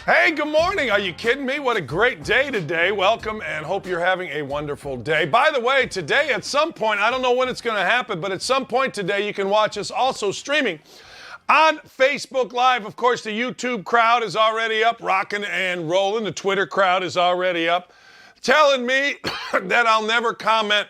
Hey, good morning. Are you kidding me? What a great day today. Welcome and hope you're having a wonderful day. By the way, today at some point, I don't know when it's going to happen, but at some point today you can watch us also streaming on Facebook Live. Of course, the YouTube crowd is already up, rocking and rolling. The Twitter crowd is already up, telling me that I'll never comment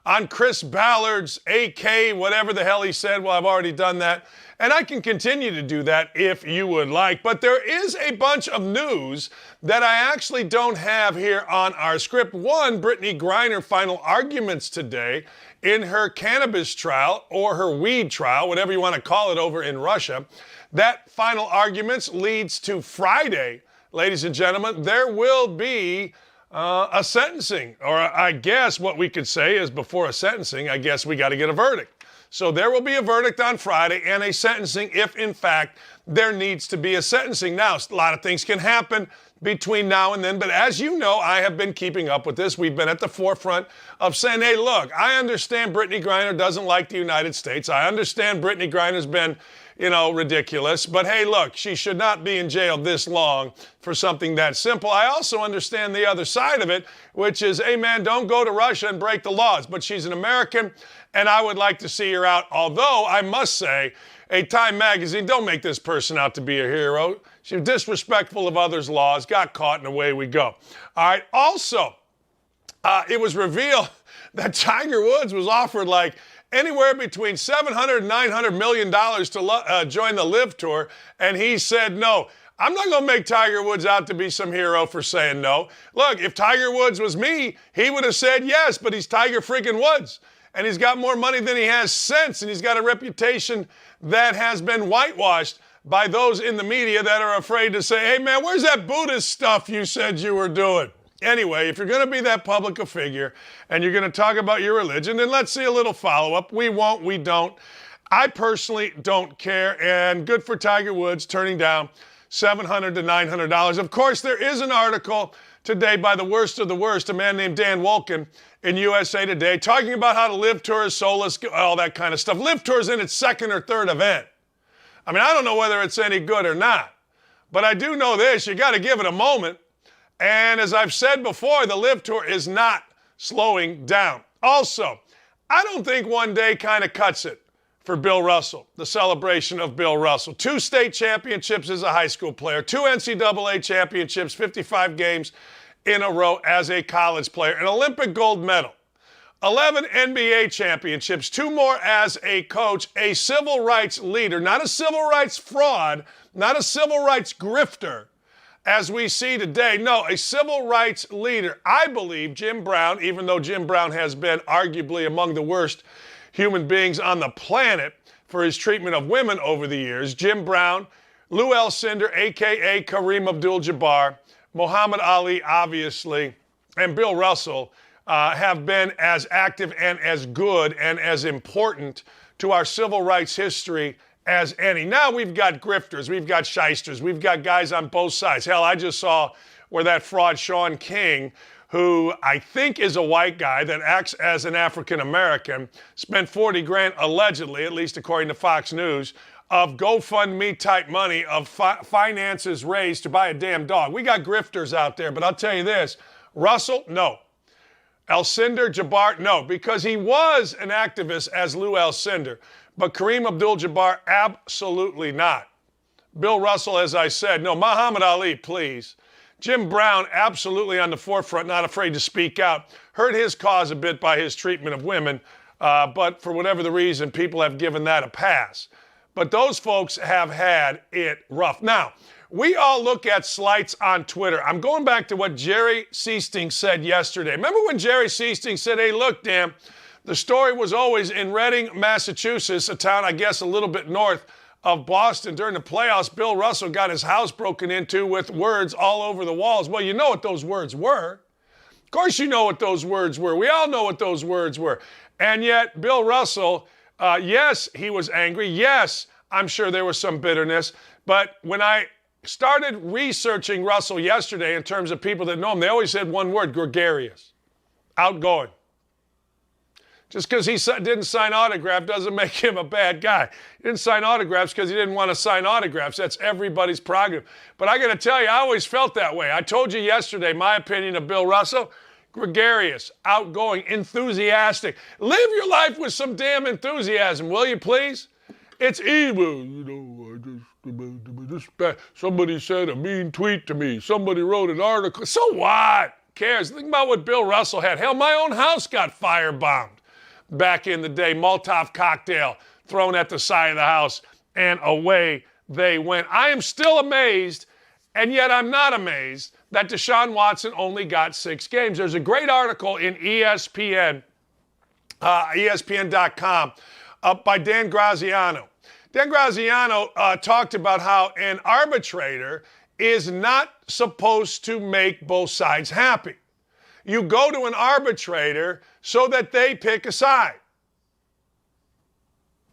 on Chris Ballard's AK, whatever the hell he said. Well, I've already done that. And I can continue to do that if you would like. But there is a bunch of news that I actually don't have here on our script. One, Brittany Griner final arguments today in her cannabis trial or her weed trial, whatever you want to call it over in Russia. That final arguments leads to Friday, ladies and gentlemen. There will be a sentencing, or I guess what we could say is before a sentencing, I guess we got to get a verdict. So there will be a verdict on Friday and a sentencing if, in fact, there needs to be a sentencing. Now, a lot of things can happen between now and then, but as you know, I have been keeping up with this. We've been at the forefront of saying, hey, look, I understand Brittany Griner doesn't like the United States. I understand Brittany Griner's been, ridiculous. But hey, look, she should not be in jail this long for something that simple. I also understand the other side of it, which is, hey, man, don't go to Russia and break the laws. But she's an American, and I would like to see her out. Although, I must say, a Time magazine, don't make this person out to be a hero. She was disrespectful of others' laws, got caught, and away we go. All right, also, it was revealed that Tiger Woods was offered like anywhere between $700 and $900 million to join the LIV Tour, and he said no. I'm not going to make Tiger Woods out to be some hero for saying no. Look, if Tiger Woods was me, he would have said yes, but he's Tiger freaking Woods. And he's got more money than he has sense, and he's got a reputation that has been whitewashed by those in the media that are afraid to say, hey, man, where's that Buddhist stuff you said you were doing? Anyway, if you're going to be that public a figure and you're going to talk about your religion, then let's see a little follow-up. We won't, we don't. I personally don't care, and good for Tiger Woods turning down $700 to $900. Of course, there is an article today by the worst of the worst, a man named Dan Wolken in USA Today, talking about how the LIV Tour is soulless, all that kind of stuff. LIV Tour is in its second or third event. I mean, I don't know whether it's any good or not, but I do know this, you got to give it a moment. And as I've said before, the LIV Tour is not slowing down. Also, I don't think one day kind of cuts it for Bill Russell, the celebration of Bill Russell. 2 state championships as a high school player, 2 NCAA championships, 55 games in a row as a college player, an Olympic gold medal, 11 NBA championships, 2 more as a coach, a civil rights leader, not a civil rights fraud, not a civil rights grifter, as we see today. No, a civil rights leader. I believe Jim Brown, even though Jim Brown has been arguably among the worst human beings on the planet for his treatment of women over the years, Jim Brown, Lou Alcindor, a.k.a. Kareem Abdul-Jabbar, Muhammad Ali, obviously, and Bill Russell have been as active and as good and as important to our civil rights history as any. Now we've got grifters, we've got shysters, we've got guys on both sides. Hell, I just saw where that fraud Sean King, who I think is a white guy that acts as an African-American, spent 40 grand allegedly, at least according to Fox News, of GoFundMe type money, of finances raised to buy a damn dog. We got grifters out there, but I'll tell you this, Russell, no. Alcindor, Jabbar, no, because he was an activist as Lou Alcindor, but Kareem Abdul-Jabbar, absolutely not. Bill Russell, as I said, no. Muhammad Ali, please. Jim Brown, absolutely on the forefront, not afraid to speak out. Hurt his cause a bit by his treatment of women, but for whatever the reason, people have given that a pass. But those folks have had it rough. Now, we all look at slights on Twitter. I'm going back to what Jerry Seasting said yesterday. Remember when Jerry Seasting said, hey, look, Dan, the story was always in Reading, Massachusetts, a town, I guess, a little bit north of Boston. During the playoffs, Bill Russell got his house broken into with words all over the walls. Well, you know what those words were. Of course you know what those words were. We all know what those words were. And yet, Bill Russell, yes, he was angry. Yes, I'm sure there was some bitterness. But when I started researching Russell yesterday in terms of people that know him, they always said one word, gregarious, outgoing. Just because he didn't sign autograph doesn't make him a bad guy. He didn't sign autographs because he didn't want to sign autographs. That's everybody's prerogative. But I got to tell you, I always felt that way. I told you yesterday my opinion of Bill Russell. Gregarious, outgoing, enthusiastic. Live your life with some damn enthusiasm, will you please? It's evil, somebody said a mean tweet to me. Somebody wrote an article. So what? Who cares? Think about what Bill Russell had. Hell, my own house got firebombed back in the day. Molotov cocktail thrown at the side of the house, and away they went. I am still amazed, and yet I'm not amazed that Deshaun Watson only got 6 games. There's a great article in ESPN, ESPN.com, by Dan Graziano. Dan Graziano talked about how an arbitrator is not supposed to make both sides happy. You go to an arbitrator so that they pick a side.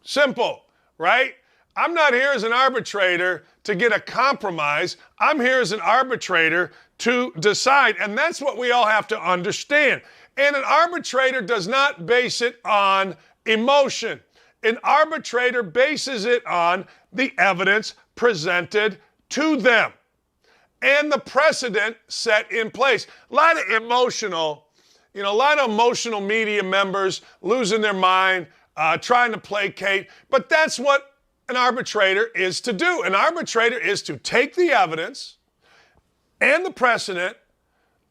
Simple, right? I'm not here as an arbitrator to get a compromise. I'm here as an arbitrator to decide, and that's what we all have to understand. And an arbitrator does not base it on emotion. An arbitrator bases it on the evidence presented to them and the precedent set in place. A lot of emotional media members losing their mind, trying to placate, but that's what an arbitrator is to do. An arbitrator is to take the evidence and the precedent,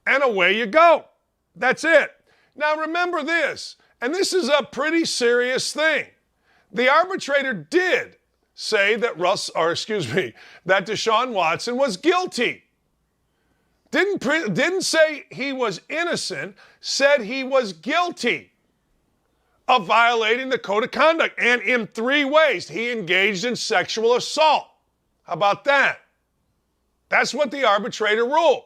and away you go. That's it. Now remember this, and this is a pretty serious thing. The arbitrator did say that that Deshaun Watson was guilty. Didn't say he was innocent, said he was guilty of violating the code of conduct. And in 3 ways, he engaged in sexual assault. How about that? That's what the arbitrator ruled.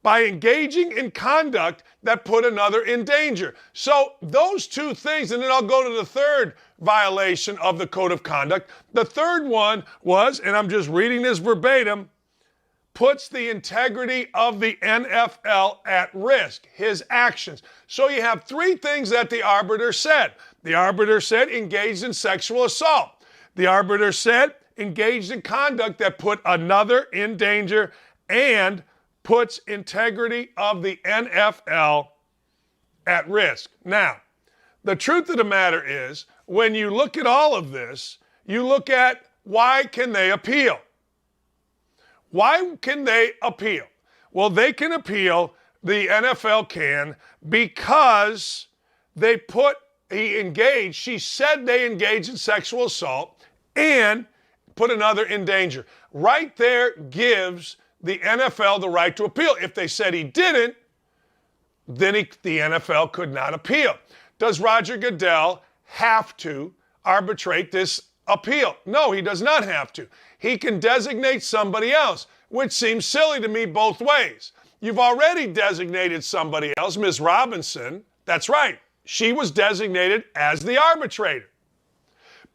By engaging in conduct that put another in danger. So those 2 things, and then I'll go to the 3rd violation of the code of conduct. The 3rd one was, and I'm just reading this verbatim, puts the integrity of the NFL at risk, his actions. So you have 3 things that the arbiter said. The arbiter said engaged in sexual assault. The arbiter said engaged in conduct that put another in danger and puts integrity of the NFL at risk. Now, the truth of the matter is, when you look at all of this, you look at why can they appeal? Why can they appeal? Well, they can appeal, the NFL can, because she said they engaged in sexual assault and put another in danger. Right there gives the NFL the right to appeal. If they said he didn't, then the NFL could not appeal. Does Roger Goodell have to arbitrate this appeal? No, he does not have to. He can designate somebody else, which seems silly to me both ways. You've already designated somebody else, Ms. Robinson. That's right. She was designated as the arbitrator.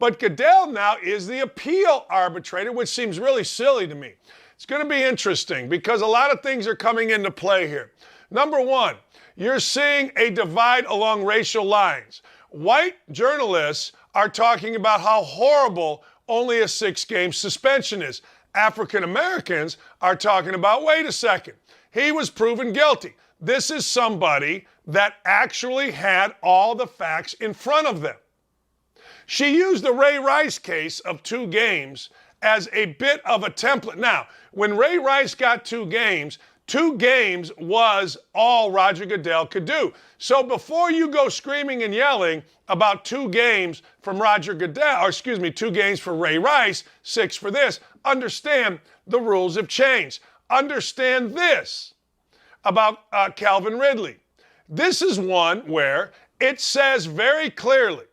But Goodell now is the appeal arbitrator, which seems really silly to me. It's going to be interesting because a lot of things are coming into play here. Number 1, you're seeing a divide along racial lines. White journalists are talking about how horrible only a 6-game suspension is. African Americans are talking about, wait a second, he was proven guilty. This is somebody that actually had all the facts in front of them. She used the Ray Rice case of 2 games as a bit of a template. Now, when Ray Rice got 2 games was all Roger Goodell could do. So before you go screaming and yelling about 2 games from Roger Goodell, 2 games for Ray Rice, 6 for this, understand the rules have changed. Understand this about Calvin Ridley. This is one where it says very clearly,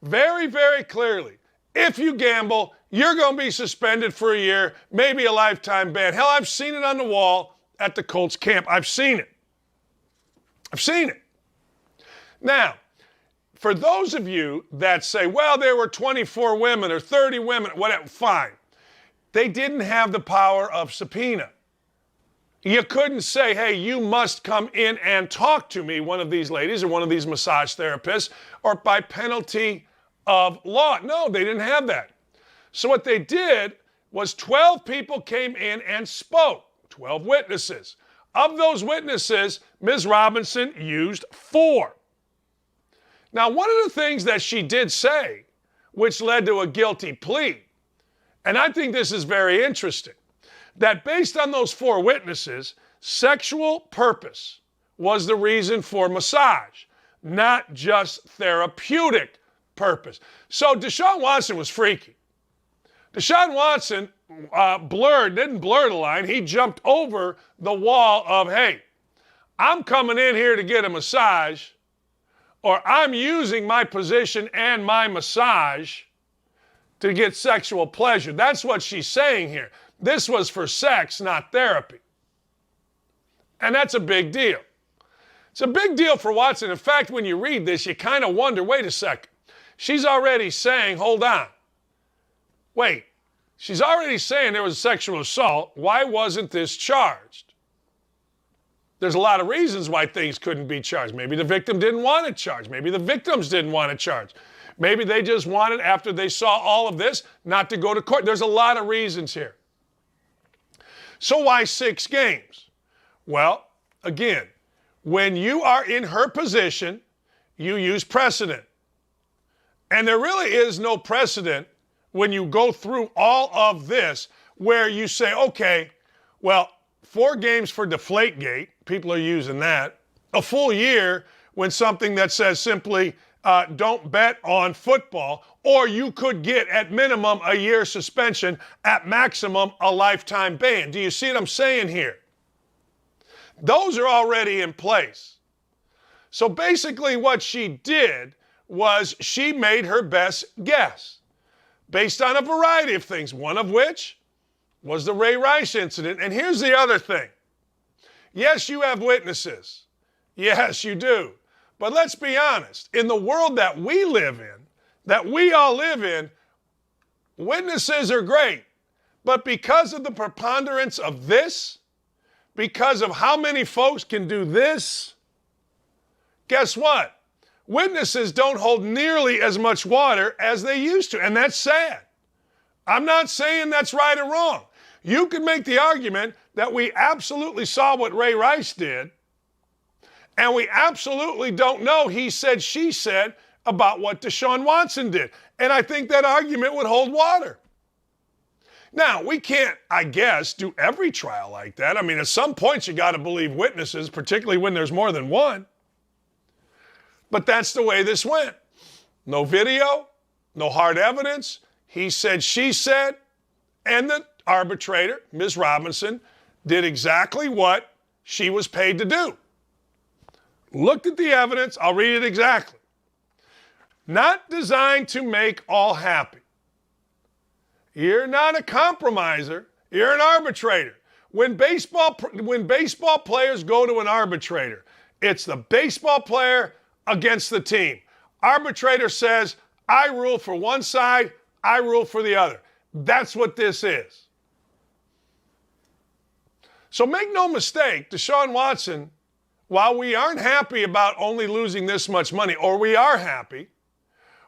very, very clearly, if you gamble, you're going to be suspended for a year, maybe a lifetime ban. Hell, I've seen it on the wall at the Colts camp. I've seen it. Now, for those of you that say, well, there were 24 women or 30 women, whatever, fine. They didn't have the power of subpoena. You couldn't say, hey, you must come in and talk to me, one of these ladies or one of these massage therapists, or by penalty of law. No, they didn't have that. So what they did was 12 people came in and spoke, 12 witnesses. Of those witnesses, Ms. Robinson used 4. Now, one of the things that she did say, which led to a guilty plea, and I think this is very interesting, that based on those 4 witnesses, sexual purpose was the reason for massage, not just therapeutic purpose. So Deshaun Watson was freaky. Deshaun Watson didn't blur the line. He jumped over the wall of, hey, I'm coming in here to get a massage, or I'm using my position and my massage to get sexual pleasure. That's what she's saying here. This was for sex, not therapy. And that's a big deal. It's a big deal for Watson. In fact, when you read this, you kind of wonder, wait a second. She's already saying, hold on. Wait, she's already saying there was a sexual assault. Why wasn't this charged? There's a lot of reasons why things couldn't be charged. Maybe the victim didn't want it charged. Maybe the victims didn't want it charged. Maybe they just wanted, after they saw all of this, not to go to court. There's a lot of reasons here. So why 6 games? Well, again, when you are in her position, you use precedent. And there really is no precedent when you go through all of this where you say, okay, well, 4 games for Deflategate, people are using that. A full year when something that says simply don't bet on football, or you could get at minimum a year suspension, at maximum a lifetime ban. Do you see what I'm saying here? Those are already in place. So basically what she did was she made her best guess based on a variety of things, one of which was the Ray Rice incident. And here's the other thing. Yes, you have witnesses. Yes, you do. But let's be honest. In the world that we live in, that we all live in, witnesses are great. But because of the preponderance of this, because of how many folks can do this, guess what? Witnesses don't hold nearly as much water as they used to, and that's sad. I'm not saying that's right or wrong. You could make the argument that we absolutely saw what Ray Rice did, and we absolutely don't know he said, she said about what Deshaun Watson did. And I think that argument would hold water. Now, we can't, I guess, do every trial like that. I mean, at some points you got to believe witnesses, particularly when there's more than one. But that's the way this went. No video, no hard evidence. He said, she said, and the arbitrator, Ms. Robinson, did exactly what she was paid to do. Looked at the evidence, I'll read it exactly. Not designed to make all happy. You're not a compromiser, you're an arbitrator. When baseball players go to an arbitrator, it's the baseball player against the team. Arbitrator says, I rule for one side, I rule for the other. That's what this is. So make no mistake, Deshaun Watson, while we aren't happy about only losing this much money, or we are happy,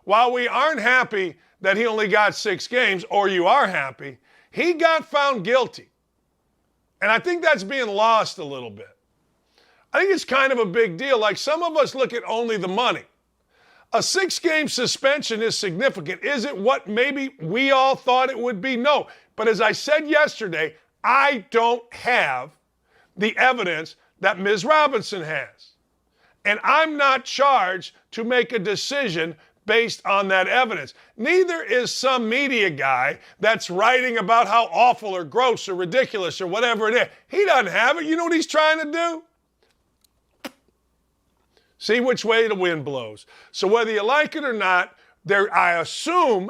while we aren't happy that he only got 6 games, or you are happy, he got found guilty. And I think that's being lost a little bit. I think it's kind of a big deal. Like, some of us look at only the money. A 6-game suspension is significant. Is it what maybe we all thought it would be? No. But as I said yesterday, I don't have the evidence that Ms. Robinson has. And I'm not charged to make a decision based on that evidence. Neither is some media guy that's writing about how awful or gross or ridiculous or whatever it is. He doesn't have it. You know what he's trying to do? See which way the wind blows. So whether you like it or not, I assume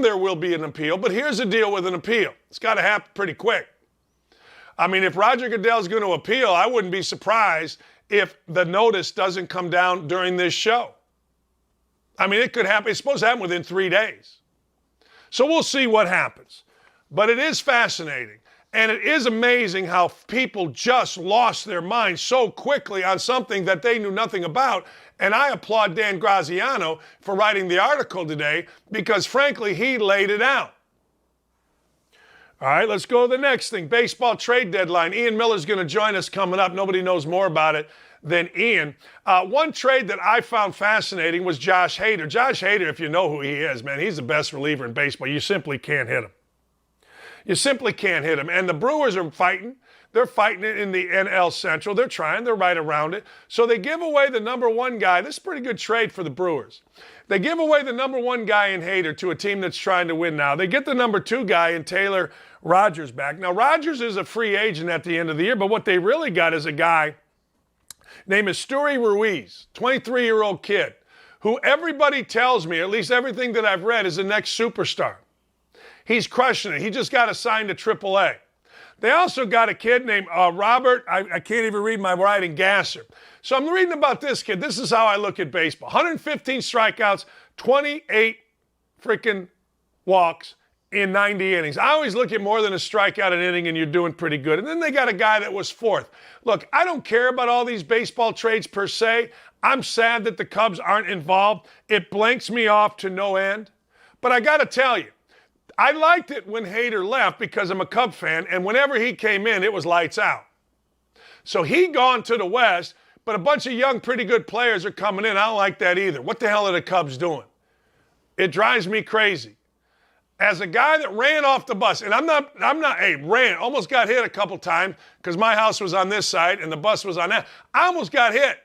there will be an appeal, but here's the deal with an appeal. It's got to happen pretty quick. I mean, if Roger Goodell's going to appeal, I wouldn't be surprised if the notice doesn't come down during this show. I mean, it could happen. It's supposed to happen within 3 days. So we'll see what happens. But it is fascinating. And it is amazing how people just lost their minds so quickly on something that they knew nothing about. And I applaud Dan Graziano for writing the article today because, frankly, he laid it out. All right, let's go to the next thing. Baseball trade deadline. Ian Miller's going to join us coming up. Nobody knows more about it than Ian. One trade that I found fascinating was Josh Hader. Josh Hader, if you know who he is, man, he's the best reliever in baseball. You simply can't hit him. You simply can't hit him. And the Brewers are fighting. They're fighting it in the NL Central. They're trying. They're right around it. So they give away the number one guy. This is a pretty good trade for the Brewers. They give away the number one guy in Hader to a team that's trying to win now. They get the number two guy in Taylor Rogers back. Now, Rogers is a free agent at the end of the year, but what they really got is a guy named Esteury Ruiz, 23-year-old kid, who everybody tells me, at least everything that I've read, is the next superstar. He's crushing it. He just got assigned to AAA. They also got a kid named Robert, I can't even read my writing, Gasser. So I'm reading about this kid. This is how I look at baseball. 115 strikeouts, 28 freaking walks in 90 innings. I always look at more than a strikeout an inning and you're doing pretty good. And then they got a guy that was fourth. Look, I don't care about all these baseball trades per se. I'm sad that the Cubs aren't involved. It blanks me off to no end. But I got to tell you, I liked it when Hader left because I'm a Cub fan, and whenever he came in, it was lights out. So he gone to the West, but a bunch of young, pretty good players are coming in. I don't like that either. What the hell are the Cubs doing? It drives me crazy. As a guy that ran off the bus, and ran, almost got hit a couple times because my house was on this side and the bus was on that. I almost got hit.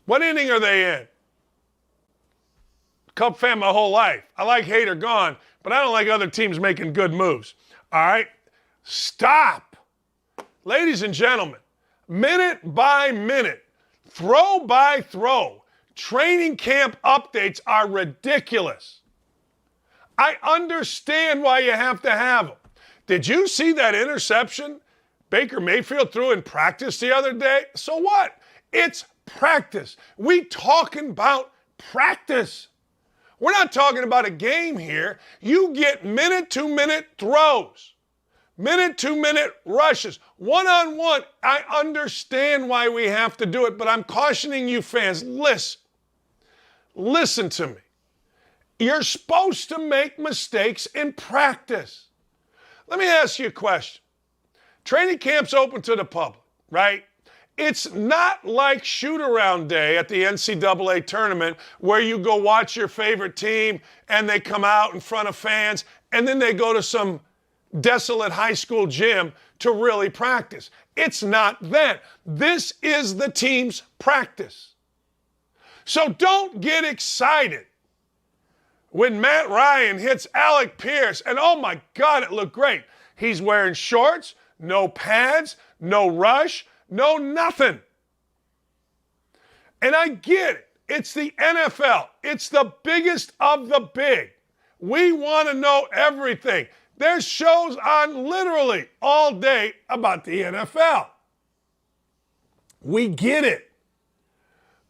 What inning are they in? Cub fan my whole life. I like Hader gone, but I don't like other teams making good moves. All right? Stop. Ladies and gentlemen, minute by minute, throw by throw, training camp updates are ridiculous. I understand why you have to have them. Did you see that interception Baker Mayfield threw in practice the other day? So what? It's practice. We talking about practice. We're not talking about a game here. You get minute-to-minute throws, minute-to-minute rushes, one-on-one. I understand why we have to do it, but I'm cautioning you fans, listen to me. You're supposed to make mistakes in practice. Let me ask you a question. Training camp's open to the public, right? It's not like shoot-around day at the NCAA tournament where you go watch your favorite team and they come out in front of fans and then they go to some desolate high school gym to really practice. It's not that. This is the team's practice. So don't get excited when Matt Ryan hits Alec Pierce and oh my God, it looked great. He's wearing shorts, no pads, no rush, no nothing. And I get it. It's the NFL. It's the biggest of the big. We want to know everything. There's shows on literally all day about the NFL. We get it.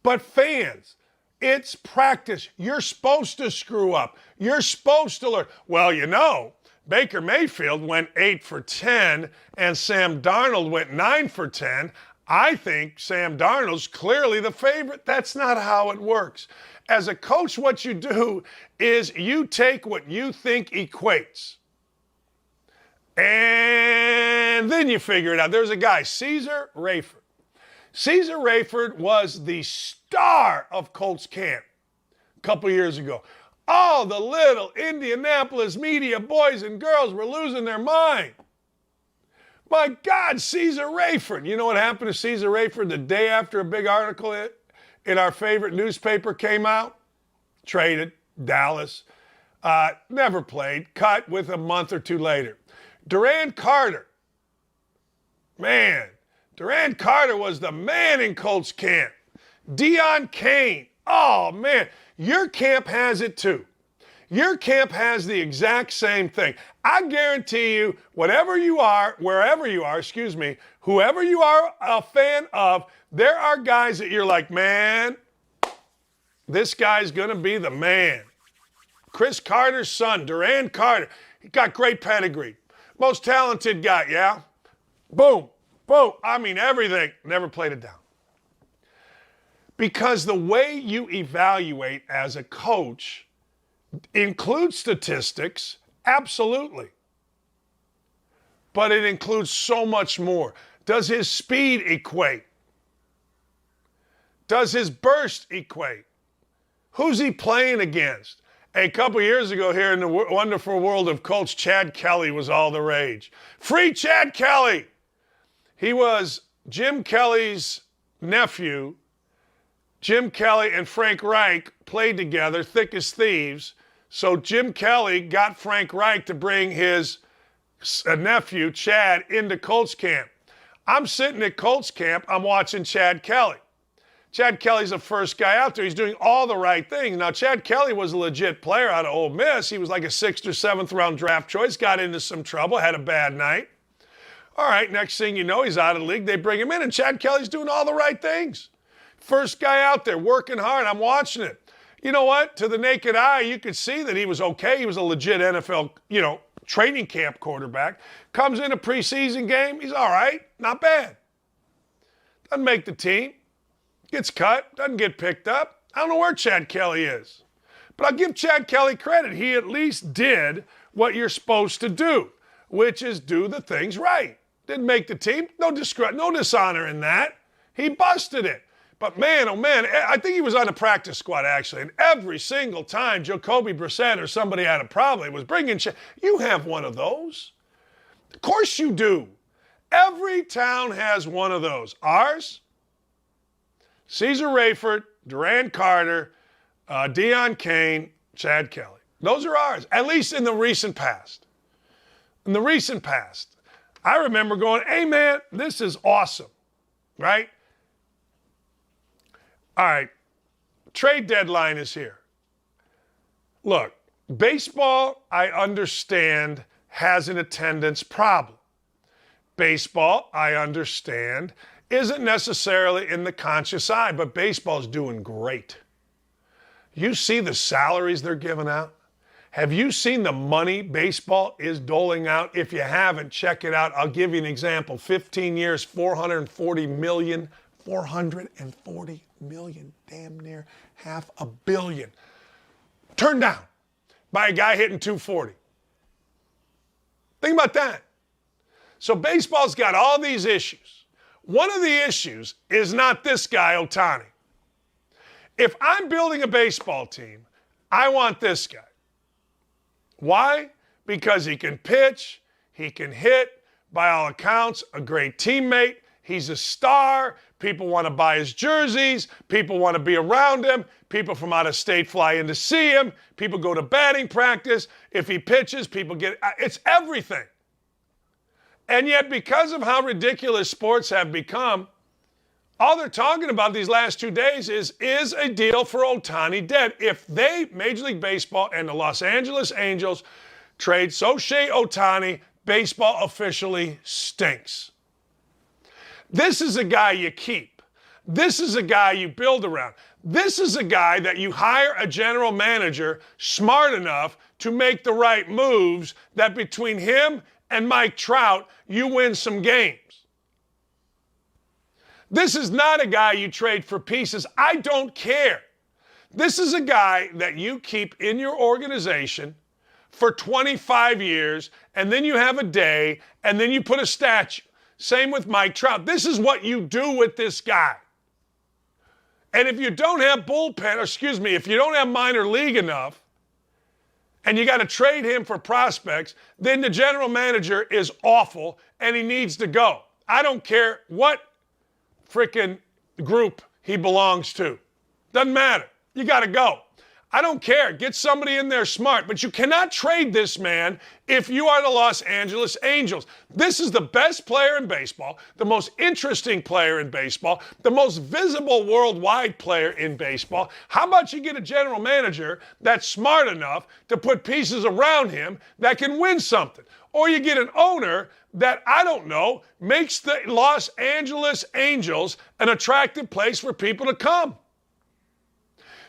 But fans, it's practice. You're supposed to screw up. You're supposed to learn. Well, you know, Baker Mayfield went 8 for 10 and Sam Darnold went 9 for 10. I think Sam Darnold's clearly the favorite. That's not how it works. As a coach, what you do is you take what you think equates. And then you figure it out. There's a guy, Caesar Rayford. Caesar Rayford was the star of Colts camp a couple years ago. All the little Indianapolis media boys and girls were losing their mind. My God, Caesar Rayford. You know what happened to Caesar Rayford the day after a big article in our favorite newspaper came out? Traded, Dallas. Never played, cut with a month or two later. Durant Carter. Man, Durant Carter was the man in Colts camp. Deion Kane. Oh, man. Your camp has it too. Your camp has the exact same thing. I guarantee you, whatever you are, wherever you are, whoever you are a fan of, there are guys that you're like, man, this guy's going to be the man. Chris Carter's son, Durant Carter, He got great pedigree. Most talented guy, yeah? Boom, boom. I mean, everything. Never played it down. Because the way you evaluate as a coach includes statistics, absolutely. But it includes so much more. Does his speed equate? Does his burst equate? Who's he playing against? A couple years ago here in the wonderful world of Colts, Chad Kelly was all the rage. Free Chad Kelly! He was Jim Kelly's nephew. Jim Kelly and Frank Wright played together, thick as thieves. So Jim Kelly got Frank Wright to bring his nephew, Chad, into Colts camp. I'm sitting at Colts camp. I'm watching Chad Kelly. Chad Kelly's the first guy out there. He's doing all the right things. Now, Chad Kelly was a legit player out of Ole Miss. He was like a 6th or 7th round draft choice, got into some trouble, had a bad night. All right, next thing you know, he's out of the league. They bring him in, and Chad Kelly's doing all the right things. First guy out there, working hard. I'm watching it. You know what? To the naked eye, you could see that he was okay. He was a legit NFL, training camp quarterback. Comes in a preseason game, he's all right. Not bad. Doesn't make the team. Gets cut. Doesn't get picked up. I don't know where Chad Kelly is. But I'll give Chad Kelly credit. He at least did what you're supposed to do, which is do the things right. Didn't make the team. No dishonor in that. He busted it. But man, oh man, I think he was on the practice squad actually. And every single time Jacoby Brissett or somebody had a problem, it was bringing you have one of those. Of course you do. Every town has one of those. Ours, Caesar Rayford, Duran Carter, Deion Kane, Chad Kelly. Those are ours, at least in the recent past. In the recent past. I remember going, hey man, this is awesome, right? All right, trade deadline is here. Look, baseball, I understand, has an attendance problem. Baseball, I understand, isn't necessarily in the conscious eye, but baseball's doing great. You see the salaries they're giving out? Have you seen the money baseball is doling out? If you haven't, check it out. I'll give you an example. 15 years, $440 million. $440 million, damn near $500 million. Turned down by a guy hitting 240. Think about that. So baseball's got all these issues. One of the issues is not this guy, Ohtani. If I'm building a baseball team, I want this guy. Why? Because he can pitch, he can hit, by all accounts, a great teammate. He's a star. People want to buy his jerseys. People want to be around him. People from out of state fly in to see him. People go to batting practice. If he pitches, people get, it's everything. And yet, because of how ridiculous sports have become, all they're talking about these last 2 days is a deal for Ohtani dead? If they, Major League Baseball and the Los Angeles Angels, trade Shohei Ohtani, baseball officially stinks. This is a guy you keep. This is a guy you build around. This is a guy that you hire a general manager smart enough to make the right moves that between him and Mike Trout, you win some games. This is not a guy you trade for pieces. I don't care. This is a guy that you keep in your organization for 25 years, and then you have a day, and then you put a statue. Same with Mike Trout. This is what you do with this guy. And if you don't have if you don't have minor league enough, and you got to trade him for prospects, then the general manager is awful, and he needs to go. I don't care what freaking group he belongs to. Doesn't matter. You got to go. I don't care. Get somebody in there smart. But you cannot trade this man if you are the Los Angeles Angels. This is the best player in baseball, the most interesting player in baseball, the most visible worldwide player in baseball. How about you get a general manager that's smart enough to put pieces around him that can win something? Or you get an owner that, I don't know, makes the Los Angeles Angels an attractive place for people to come.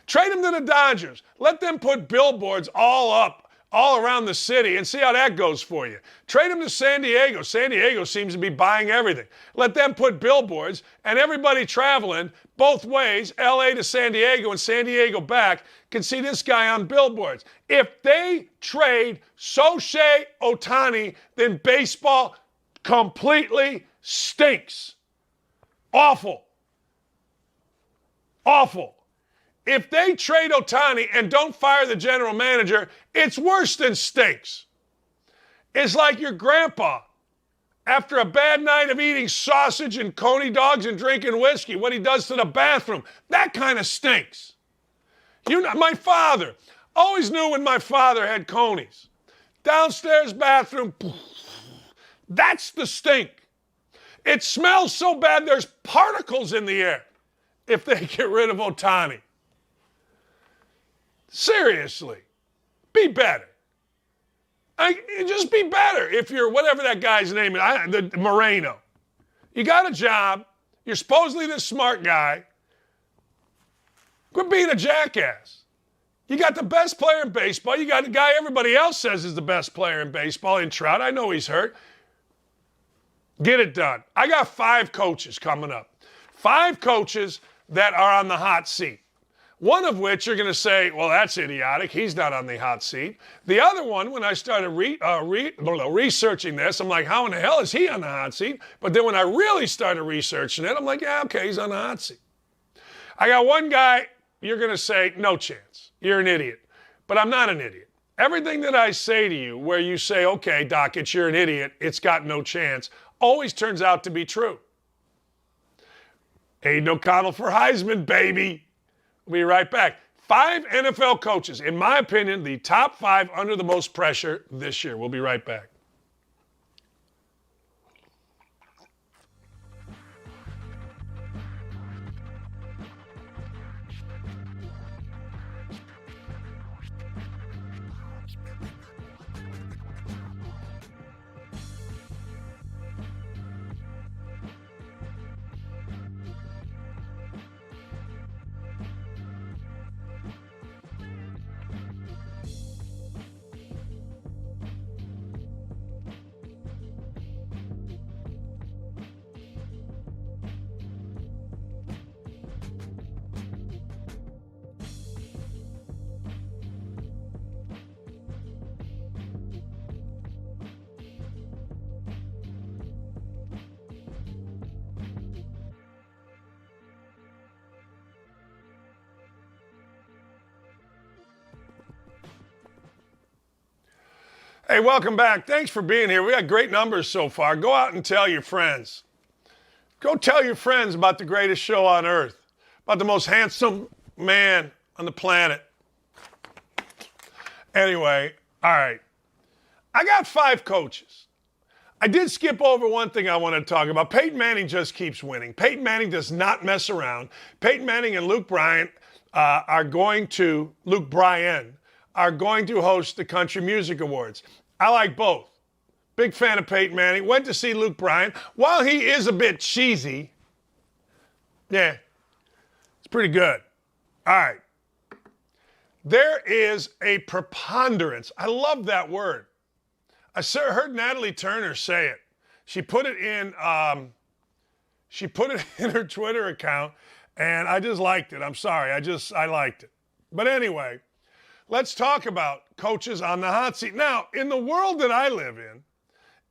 Trade him to the Dodgers. Let them put billboards all up all around the city and see how that goes for you. Trade him to San Diego. San Diego seems to be buying everything. Let them put billboards, and everybody traveling both ways, LA to San Diego and San Diego back, can see this guy on billboards. If they trade Shohei Ohtani, then baseball completely stinks. Awful. Awful. If they trade Ohtani and don't fire the general manager, it's worse than stinks. It's like your grandpa, after a bad night of eating sausage and coney dogs and drinking whiskey, what he does to the bathroom. That kind of stinks. My father, always knew when my father had conies. Downstairs bathroom, that's the stink. It smells so bad there's particles in the air if they get rid of Ohtani. Seriously, be better. Just be better if you're whatever that guy's name is, Moreno. You got a job. You're supposedly this smart guy. Quit being a jackass. You got the best player in baseball. You got the guy everybody else says is the best player in baseball in Trout. I know he's hurt. Get it done. I got 5 coaches coming up. 5 coaches that are on the hot seat. One of which you're going to say, well, that's idiotic. He's not on the hot seat. The other one, when I started researching this, I'm like, how in the hell is he on the hot seat? But then when I really started researching it, I'm like, yeah, okay, he's on the hot seat. I got one guy, you're going to say, no chance. You're an idiot. But I'm not an idiot. Everything that I say to you where you say, okay, Doc, you're an idiot, it's got no chance, always turns out to be true. Aiden O'Connell for Heisman, baby. We'll be right back. 5 NFL coaches, in my opinion, the top 5 under the most pressure this year. We'll be right back. Hey, welcome back. Thanks for being here. We got great numbers so far. Go out and tell your friends. Go tell your friends about the greatest show on earth, about the most handsome man on the planet. Anyway, all right. I got 5 coaches. I did skip over one thing I want to talk about. Peyton Manning just keeps winning. Peyton Manning does not mess around. Peyton Manning and Luke Bryan are going to host the Country Music Awards. I like both. Big fan of Peyton Manning. Went to see Luke Bryan. While he is a bit cheesy, yeah, it's pretty good. All right. There is a preponderance. I love that word. I heard Natalie Turner say it. She put it in her Twitter account, and I just liked it. I'm sorry. I liked it. But anyway, let's talk about coaches on the hot seat. Now, in the world that I live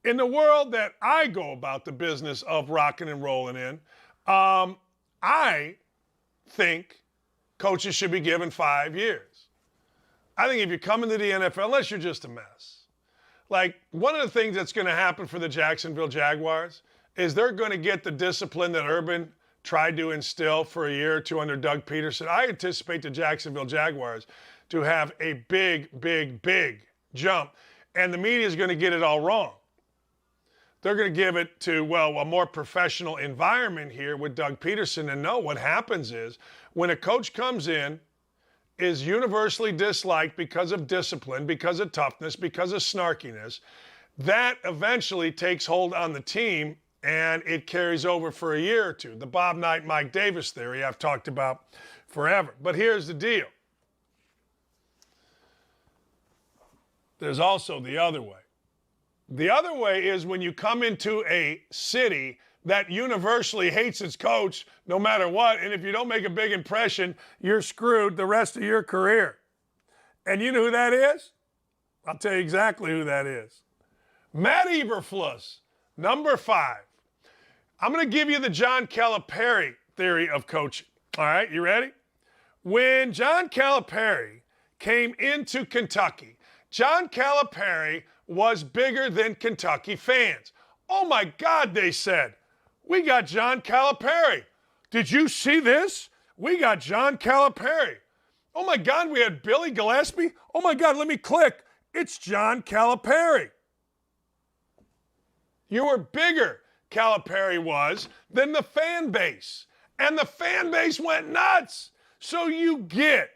in the world that I go about the business of rocking and rolling in, I think coaches should be given 5 years. I think if you come into the NFL, unless you're just a mess, like one of the things that's going to happen for the Jacksonville Jaguars is they're going to get the discipline that Urban tried to instill for a year or two under Doug Peterson. I anticipate the Jacksonville Jaguars to have a big, big, big jump. And the media is going to get it all wrong. They're going to give it to, well, a more professional environment here with Doug Peterson. And no, what happens is when a coach comes in, is universally disliked because of discipline, because of toughness, because of snarkiness, that eventually takes hold on the team and it carries over for a year or two. The Bob Knight, Mike Davis theory I've talked about forever. But here's the deal. there's also the other way. The other way is when you come into a city that universally hates its coach no matter what, and if you don't make a big impression, you're screwed the rest of your career. And you know who that is? I'll tell you exactly who that is. Matt Eberflus, number 5. I'm going to give you the John Calipari theory of coaching. All right, you ready? When John Calipari came into Kentucky, John Calipari was bigger than Kentucky fans. Oh my God, they said, we got John Calipari. Did you see this? We got John Calipari. Oh my God, we had Billy Gillispie. Oh my God, let me click. It's John Calipari. You were bigger, Calipari was, than the fan base. And the fan base went nuts. So you get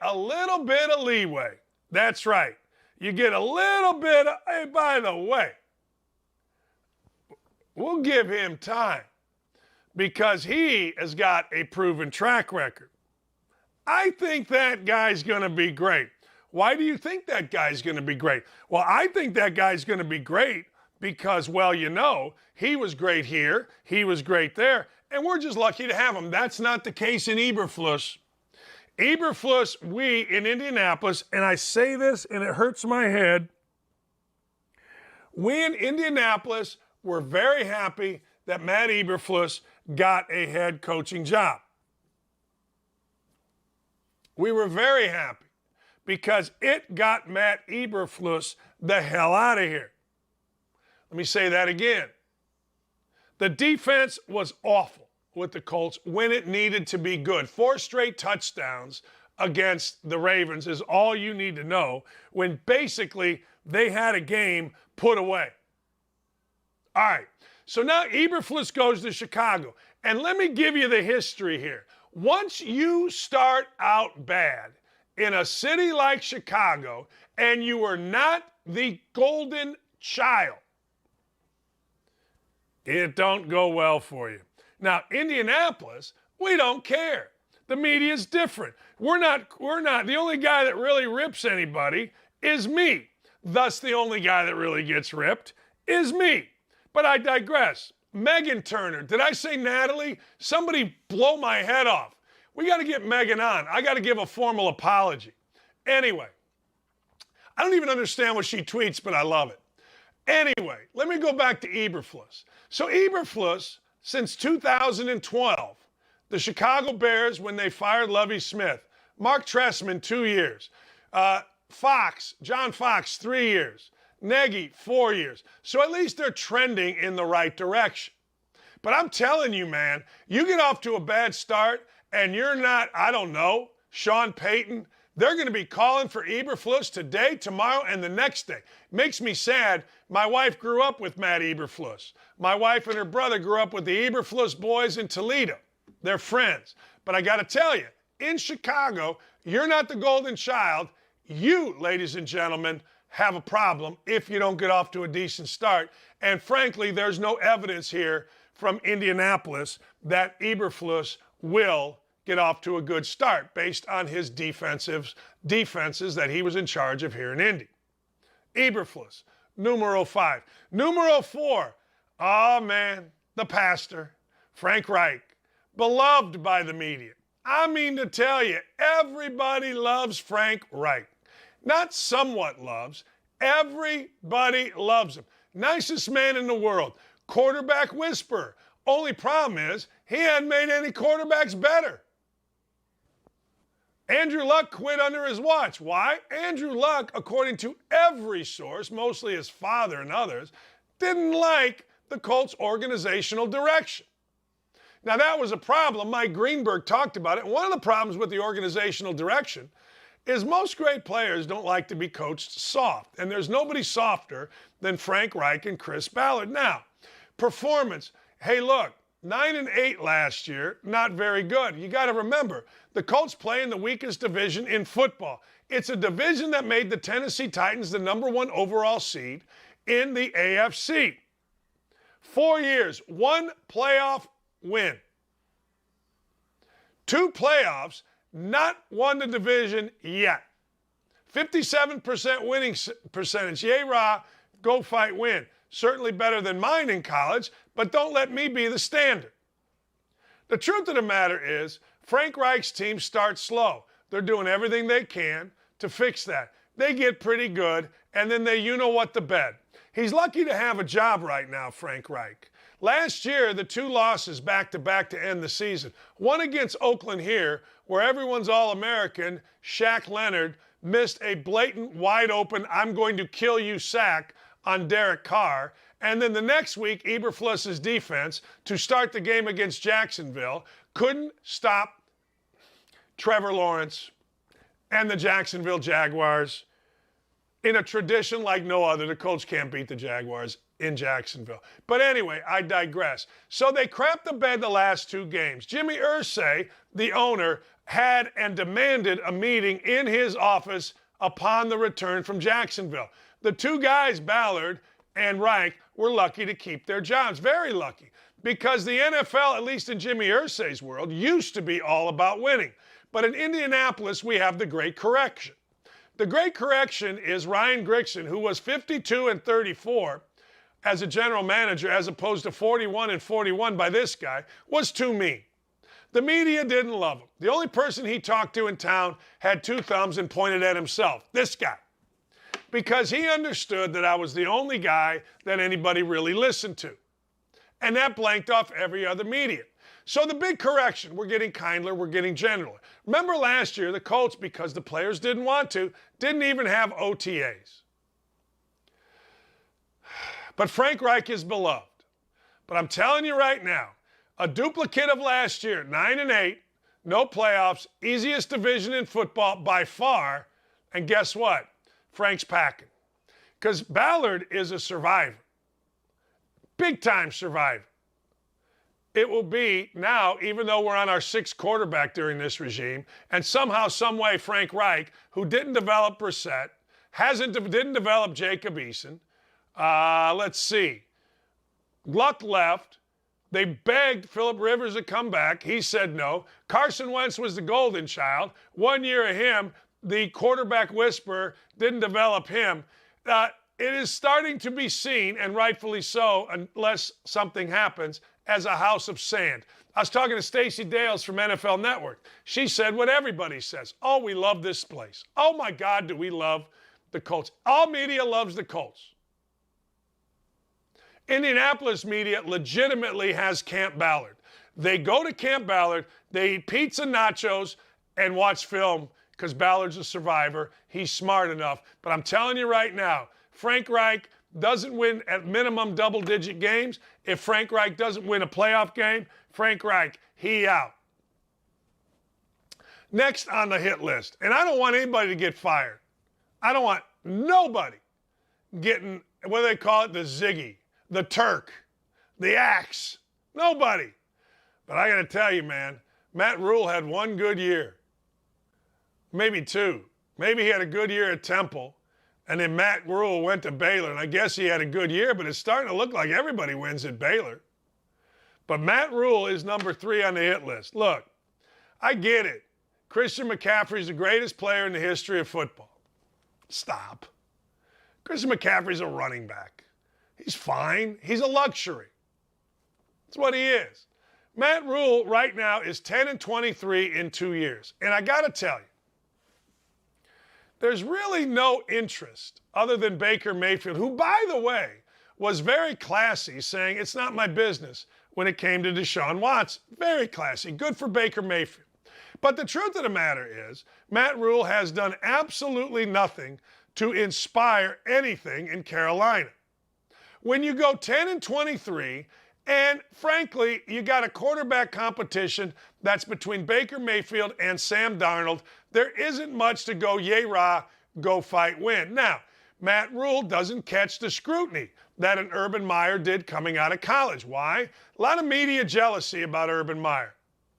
a little bit of leeway. That's right. You get a little bit of, hey, by the way, we'll give him time because he has got a proven track record. I think that guy's going to be great. Why do you think that guy's going to be great? Well, I think that guy's going to be great because, well, you know, he was great here, he was great there, and we're just lucky to have him. That's not the case in Eberflus. Eberflus, we in Indianapolis, and I say this and it hurts my head, we in Indianapolis were very happy that Matt Eberflus got a head coaching job. We were very happy because it got Matt Eberflus the hell out of here. Let me say that again. The defense was awful with the Colts when it needed to be good. 4 straight touchdowns against the Ravens is all you need to know when basically they had a game put away. All right, so now Eberflus goes to Chicago. And let me give you the history here. Once you start out bad in a city like Chicago and you are not the golden child, it don't go well for you. Now, Indianapolis, we don't care. The media is different. We're not, the only guy that really rips anybody is me. Thus, the only guy that really gets ripped is me. But I digress. Megan Turner, did I say Natalie? Somebody blow my head off. We got to get Megan on. I got to give a formal apology. Anyway, I don't even understand what she tweets, but I love it. Anyway, let me go back to Eberflus. So Eberflus, since 2012, the Chicago Bears, when they fired Lovie Smith, Mark Trestman, 2 years, John Fox, 3 years, Nagy, 4 years. So at least they're trending in the right direction. But I'm telling you, man, you get off to a bad start and you're not, I don't know, Sean Payton, they're going to be calling for Eberflus today, tomorrow, and the next day. Makes me sad. My wife grew up with Matt Eberflus. My wife and her brother grew up with the Eberflus boys in Toledo. They're friends. But I got to tell you, in Chicago, you're not the golden child. You, ladies and gentlemen, have a problem if you don't get off to a decent start. And frankly, there's no evidence here from Indianapolis that Eberflus will get off to a good start based on his defenses that he was in charge of here in Indy. Eberflus, numero 5. Numero 4, oh man, the pastor, Frank Wright, beloved by the media. I mean to tell you, everybody loves Frank Wright. Not somewhat loves, everybody loves him. Nicest man in the world, quarterback whisperer. Only problem is, he hadn't made any quarterbacks better. Andrew Luck quit under his watch. Why? Andrew Luck, according to every source, mostly his father and others, didn't like the Colts' organizational direction. Now, that was a problem. Mike Greenberg talked about it. One of the problems with the organizational direction is most great players don't like to be coached soft. And there's nobody softer than Frank Reich and Chris Ballard. Now, performance. Hey, look, 9-8 last year, not very good. You got to remember, the Colts play in the weakest division in football. It's a division that made the Tennessee Titans the #1 overall seed in the AFC. 4 years, 1 playoff win. 2 playoffs, not won the division yet. 57% winning percentage. Yay, rah, go fight, win. Certainly better than mine in college, but don't let me be the standard. The truth of the matter is, Frank Reich's team starts slow. They're doing everything they can to fix that. They get pretty good, and then they you-know-what the bed. He's lucky to have a job right now, Frank Reich. Last year, the 2 losses back-to-back to end the season. One against Oakland here, where everyone's All-American, Shaq Leonard, missed a blatant, wide-open, I'm going to kill you sack on Derek Carr. And then the next week, Eberflus's defense, to start the game against Jacksonville, couldn't stop Trevor Lawrence and the Jacksonville Jaguars in a tradition like no other. The Colts can't beat the Jaguars in Jacksonville. But anyway, I digress. So they crapped the bed the last 2 games. Jimmy Irsay, the owner, had and demanded a meeting in his office upon the return from Jacksonville. The 2 guys, Ballard and Reich, were lucky to keep their jobs. Very lucky. Because the NFL, at least in Jimmy Irsay's world, used to be all about winning. But in Indianapolis, we have the great correction. The great correction is Ryan Grigson, who was 52-34 as a general manager, as opposed to 41-41 by this guy, was too mean. The media didn't love him. The only person he talked to in town had 2 thumbs and pointed at himself, this guy. Because he understood that I was the only guy that anybody really listened to. And that blanked off every other media. So the big correction, we're getting kindler, we're getting gentler. Remember last year, the Colts, because the players didn't want to, didn't even have OTAs. But Frank Reich is beloved. But I'm telling you right now, a duplicate of last year, 9-8, no playoffs, easiest division in football by far, and guess what? Frank's packing. Because Ballard is a survivor. Big-time survivor. It will be now, even though we're on our 6th quarterback during this regime, and somehow, some way, Frank Reich, who didn't develop Brissett, didn't develop Jacob Eason. Let's see. Luck left. They begged Phillip Rivers to come back. He said no. Carson Wentz was the golden child. 1 year of him, the quarterback whisperer, didn't develop him. It is starting to be seen, and rightfully so, unless something happens, as a house of sand. I was talking to Stacey Dales from NFL Network. She said what everybody says. Oh, we love this place. Oh, my God, do we love the Colts. All media loves the Colts. Indianapolis media legitimately has Camp Ballard. They go to Camp Ballard, they eat pizza, nachos, and watch film because Ballard's a survivor. He's smart enough. But I'm telling you right now, Frank Reich doesn't win at minimum double-digit games. If Frank Reich doesn't win a playoff game, Frank Reich, he out. Next on the hit list, and I don't want anybody to get fired. I don't want nobody getting, what do they call it, the Ziggy, the Turk, the Axe. Nobody. But I got to tell you, man, Matt Rule had 1 good year. Maybe 2. Maybe he had a good year at Temple. And then Matt Rule went to Baylor, and I guess he had a good year, but it's starting to look like everybody wins at Baylor. But Matt Rule is number 3 on the hit list. Look, I get it. Christian McCaffrey's the greatest player in the history of football. Stop. Christian McCaffrey's a running back. He's fine. He's a luxury. That's what he is. Matt Rule right now is 10-23 in 2 years. And I got to tell you, there's really no interest other than Baker Mayfield, who, by the way, was very classy, saying it's not my business when it came to Deshaun Watson. Very classy. Good for Baker Mayfield. But the truth of the matter is, Matt Rule has done absolutely nothing to inspire anything in Carolina. When you go 10-23, and frankly, you got a quarterback competition that's between Baker Mayfield and Sam Darnold, there isn't much to go yay rah, go fight, win. Now, Matt Rule doesn't catch the scrutiny that an Urban Meyer did coming out of college. Why? A lot of media jealousy about Urban Meyer.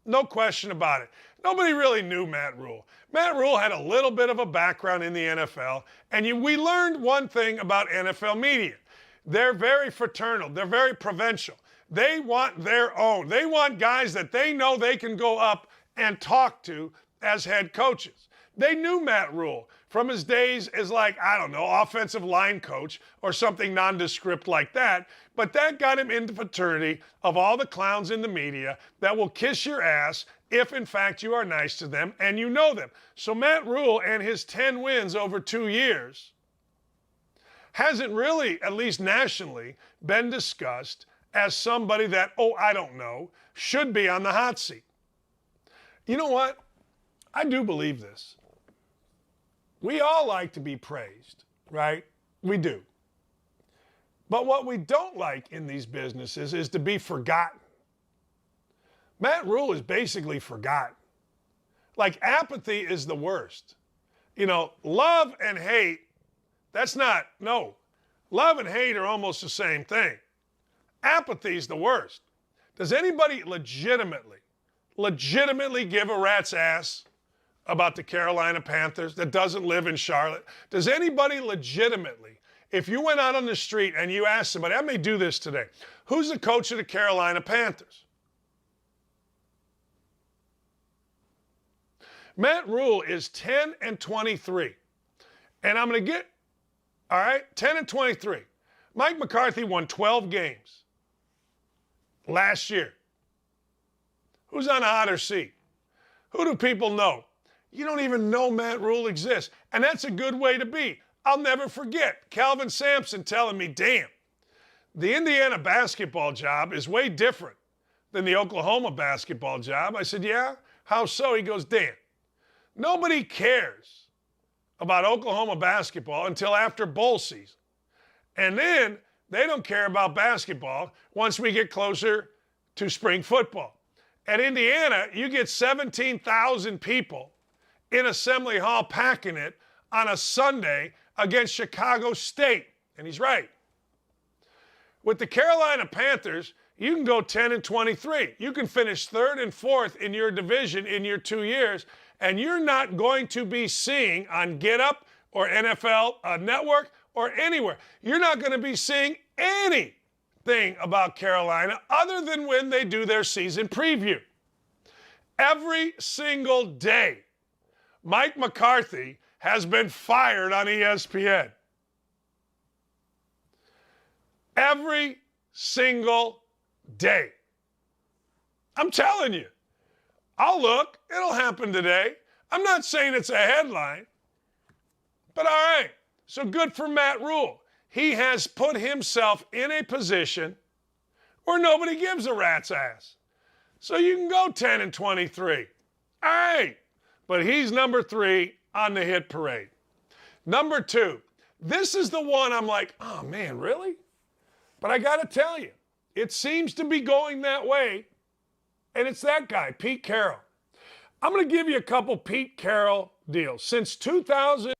No question about it. Nobody really knew Matt Rule. Matt Rule had a little bit of a background in the NFL, and we learned one thing about NFL media. They're very fraternal. They're very provincial. They want their own. They want guys that they know they can go up and talk to as head coaches. They knew Matt Rule from his days as, like, I don't know, offensive line coach or something nondescript like that. But that got him into fraternity of all the clowns in the media that will kiss your ass if, in fact, you are nice to them and you know them. So Matt Rule and his 10 wins over 2 years hasn't really, at least nationally, been discussed as somebody that, oh, I don't know, should be on the hot seat. You know what? I do believe this. We all like to be praised, right? We do. But what we don't like in these businesses is to be forgotten. Matt Rule is basically forgotten. Like, apathy is the worst. You know, love and hate, that's not, no. Love and hate are almost the same thing. Apathy is the worst. Does anybody legitimately give a rat's ass about the Carolina Panthers that doesn't live in Charlotte? Does anybody legitimately, if you went out on the street and you asked somebody, I may do this today, who's the coach of the Carolina Panthers? Matt Rule is 10-23. And I'm going to get, all right, 10-23. Mike McCarthy won 12 games last year. Who's on a hotter seat? Who do people know? You don't even know Matt Rule exists. And that's a good way to be. I'll never forget Calvin Sampson telling me, damn, the Indiana basketball job is way different than the Oklahoma basketball job. I said, yeah? How so? He goes, damn, nobody cares about Oklahoma basketball until after bowl season. And then they don't care about basketball once we get closer to spring football. At Indiana, you get 17,000 people in Assembly Hall packing it on a Sunday against Chicago State. And he's right. With the Carolina Panthers, you can go 10-23. You can finish third and fourth in your division in your 2 years, and you're not going to be seeing on Get Up or NFL Network or anywhere, you're not going to be seeing anything about Carolina other than when they do their season preview. Every single day, Mike McCarthy has been fired on ESPN. Every single day. I'm telling you. I'll look. It'll happen today. I'm not saying it's a headline. But all right. So good for Matt Rule. He has put himself in a position where nobody gives a rat's ass. So you can go 10-23. All right. But he's number 3 on the hit parade. Number 2. This is the one I'm like, oh man, really? But I got to tell you, it seems to be going that way. And it's that guy, Pete Carroll. I'm going to give you a couple Pete Carroll deals. Since 2000.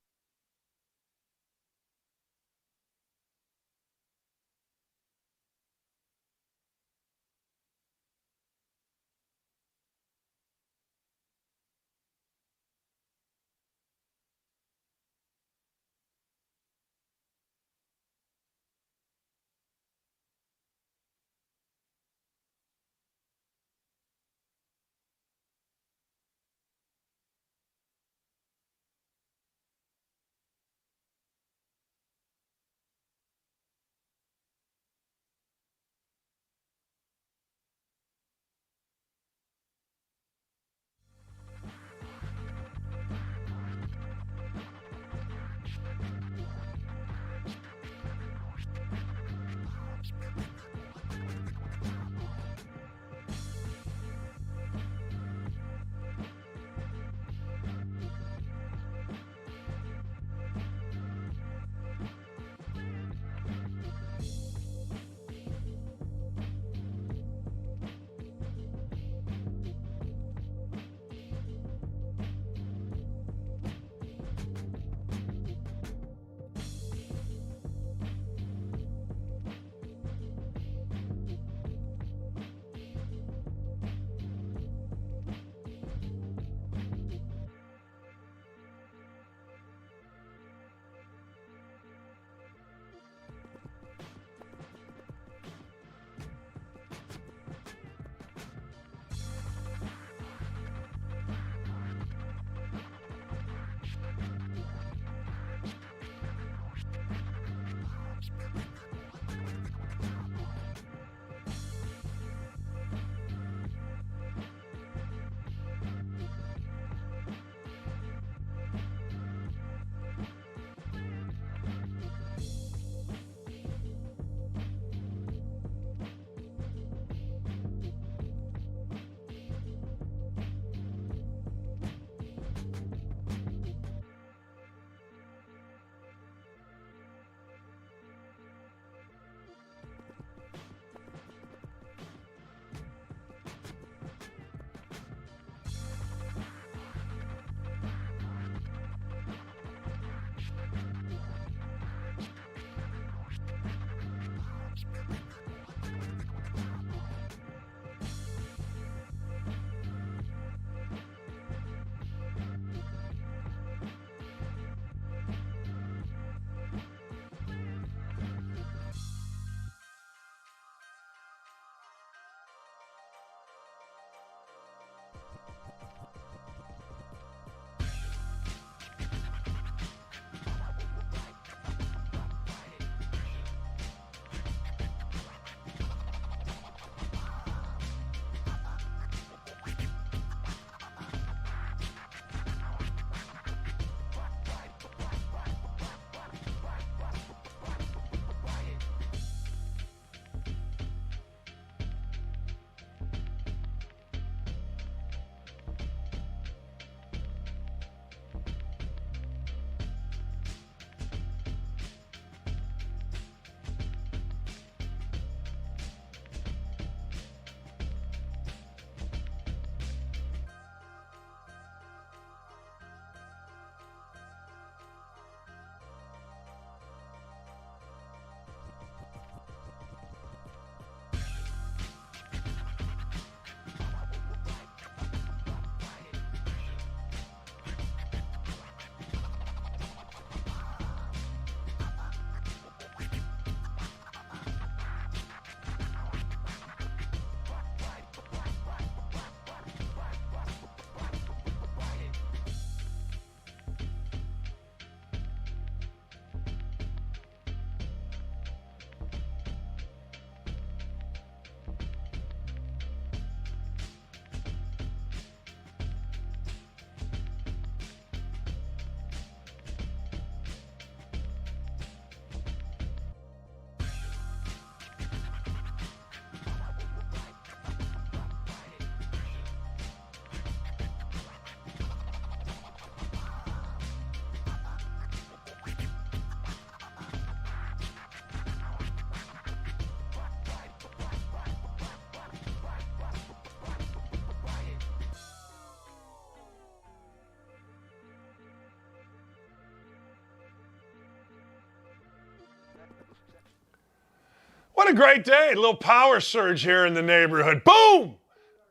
What a great day. A little power surge here in the neighborhood. Boom!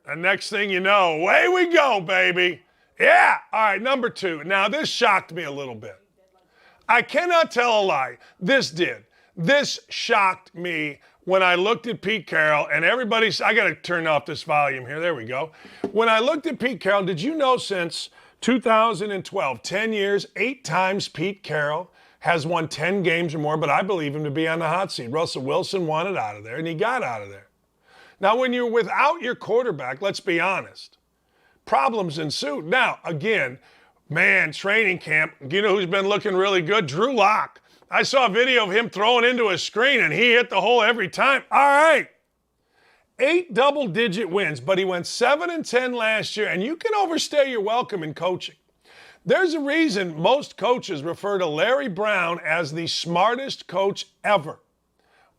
And next thing you know, away we go, baby. Yeah. All right, number 2. Now, this shocked me a little bit. I cannot tell a lie. This did. This shocked me when I looked at Pete Carroll, and everybody's, I got to turn off this volume here. There we go. When I looked at Pete Carroll, did you know since 2012, 10 years, 8 times Pete Carroll has won 10 games or more, but I believe him to be on the hot seat. Russell Wilson wanted out of there, and he got out of there. Now, when you're without your quarterback, let's be honest, problems ensue. Now, again, man, training camp, you know who's been looking really good? Drew Lock. I saw a video of him throwing into a screen, and he hit the hole every time. All right. 8 double-digit wins, but he went 7-10 last year, and you can overstay your welcome in coaching. There's a reason most coaches refer to Larry Brown as the smartest coach ever.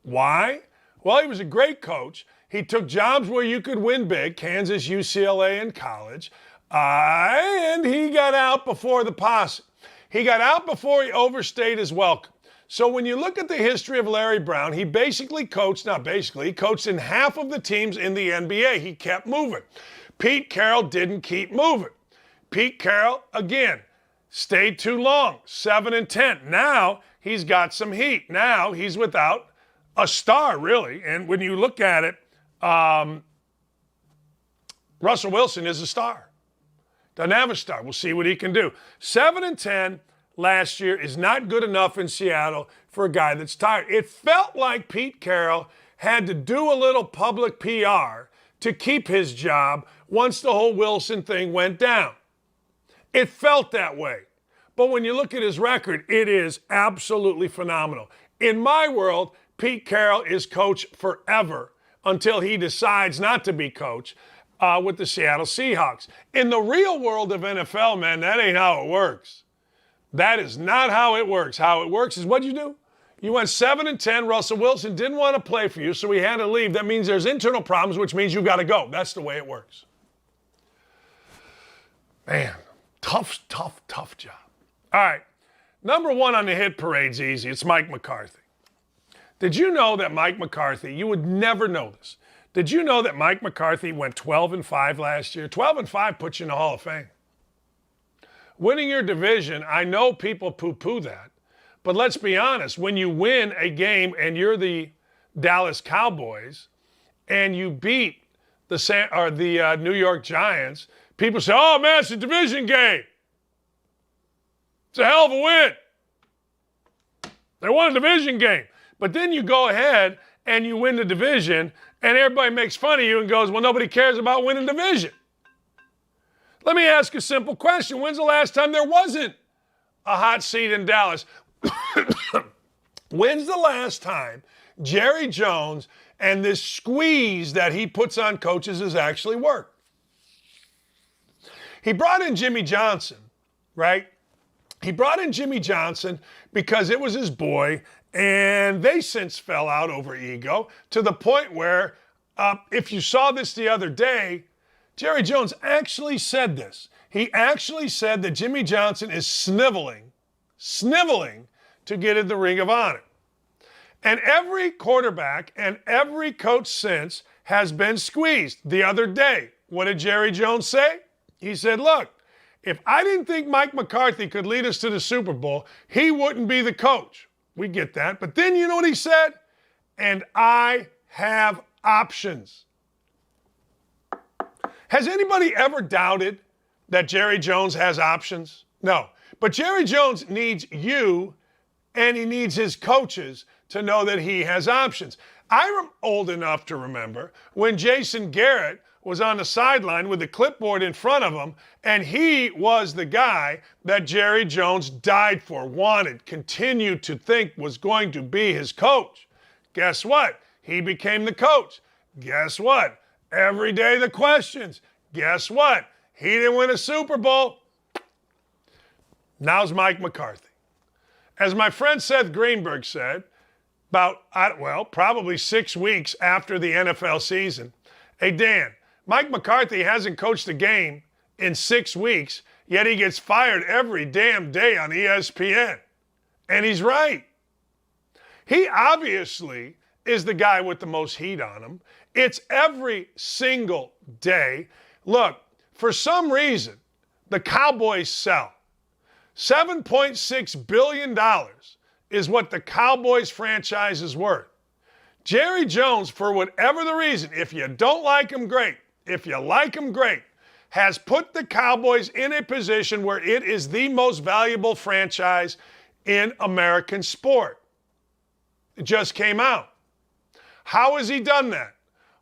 Why? Well, he was a great coach. He took jobs where you could win big, Kansas, UCLA, and college, and he got out before the posse. He got out before he overstayed his welcome. So when you look at the history of Larry Brown, he basically coached, not basically, he coached in half of the teams in the NBA. He kept moving. Pete Carroll didn't keep moving. Pete Carroll, again, stayed too long, 7-10. Now he's got some heat. Now he's without a star, really. And when you look at it, Russell Wilson is a star. Doesn't have a star. We'll see what he can do. 7-10 last year is not good enough in Seattle for a guy that's tired. It felt like Pete Carroll had to do a little public PR to keep his job once the whole Wilson thing went down. It felt that way. But when you look at his record, it is absolutely phenomenal. In my world, Pete Carroll is coach forever until he decides not to be coach with the Seattle Seahawks. In the real world of NFL, man, that ain't how it works. That is not how it works. How it works is what'd you do? You went 7-10. Russell Wilson didn't want to play for you, so he had to leave. That means there's internal problems, which means you've got to go. That's the way it works. Man, tough job. All right, number 1 on the hit parade's easy. It's Mike McCarthy. Did you know that Mike McCarthy, you would never know this, did you know that Mike McCarthy went 12-5 last year? 12-5 puts you in the Hall of Fame. Winning your division, I know people poo-poo that, but let's be honest. When you win a game and you're the Dallas Cowboys and you beat the New York Giants, people say, oh, man, it's a division game. It's a hell of a win. They won a division game. But then you go ahead and you win the division, and everybody makes fun of you and goes, well, nobody cares about winning division. Let me ask a simple question. When's the last time there wasn't a hot seat in Dallas? When's the last time Jerry Jones and this squeeze that he puts on coaches has actually worked? He brought in Jimmy Johnson, right? He brought in Jimmy Johnson because it was his boy, and they since fell out over ego to the point where, if you saw this the other day, Jerry Jones actually said this. He actually said that Jimmy Johnson is sniveling to get in the Ring of Honor. And every quarterback and every coach since has been squeezed. The other day, what did Jerry Jones say? He said, look, if I didn't think Mike McCarthy could lead us to the Super Bowl, he wouldn't be the coach. We get that. But then you know what he said? And I have options. Has anybody ever doubted that Jerry Jones has options? No. But Jerry Jones needs you, and he needs his coaches to know that he has options. I'm old enough to remember when Jason Garrett was on the sideline with the clipboard in front of him, and he was the guy that Jerry Jones died for, wanted, continued to think was going to be his coach. Guess what? He became the coach. Guess what? Every day the questions. Guess what? He didn't win a Super Bowl. Now's Mike McCarthy. As my friend Seth Greenberg said, probably 6 weeks after the NFL season, hey, Dan, Mike McCarthy hasn't coached a game in 6 weeks, yet he gets fired every damn day on ESPN. And he's right. He obviously is the guy with the most heat on him. It's every single day. Look, for some reason, the Cowboys sell. $7.6 billion is what the Cowboys franchise is worth. Jerry Jones, for whatever the reason, if you don't like him, great. If you like him, great, has put the Cowboys in a position where it is the most valuable franchise in American sport. It just came out. How has he done that?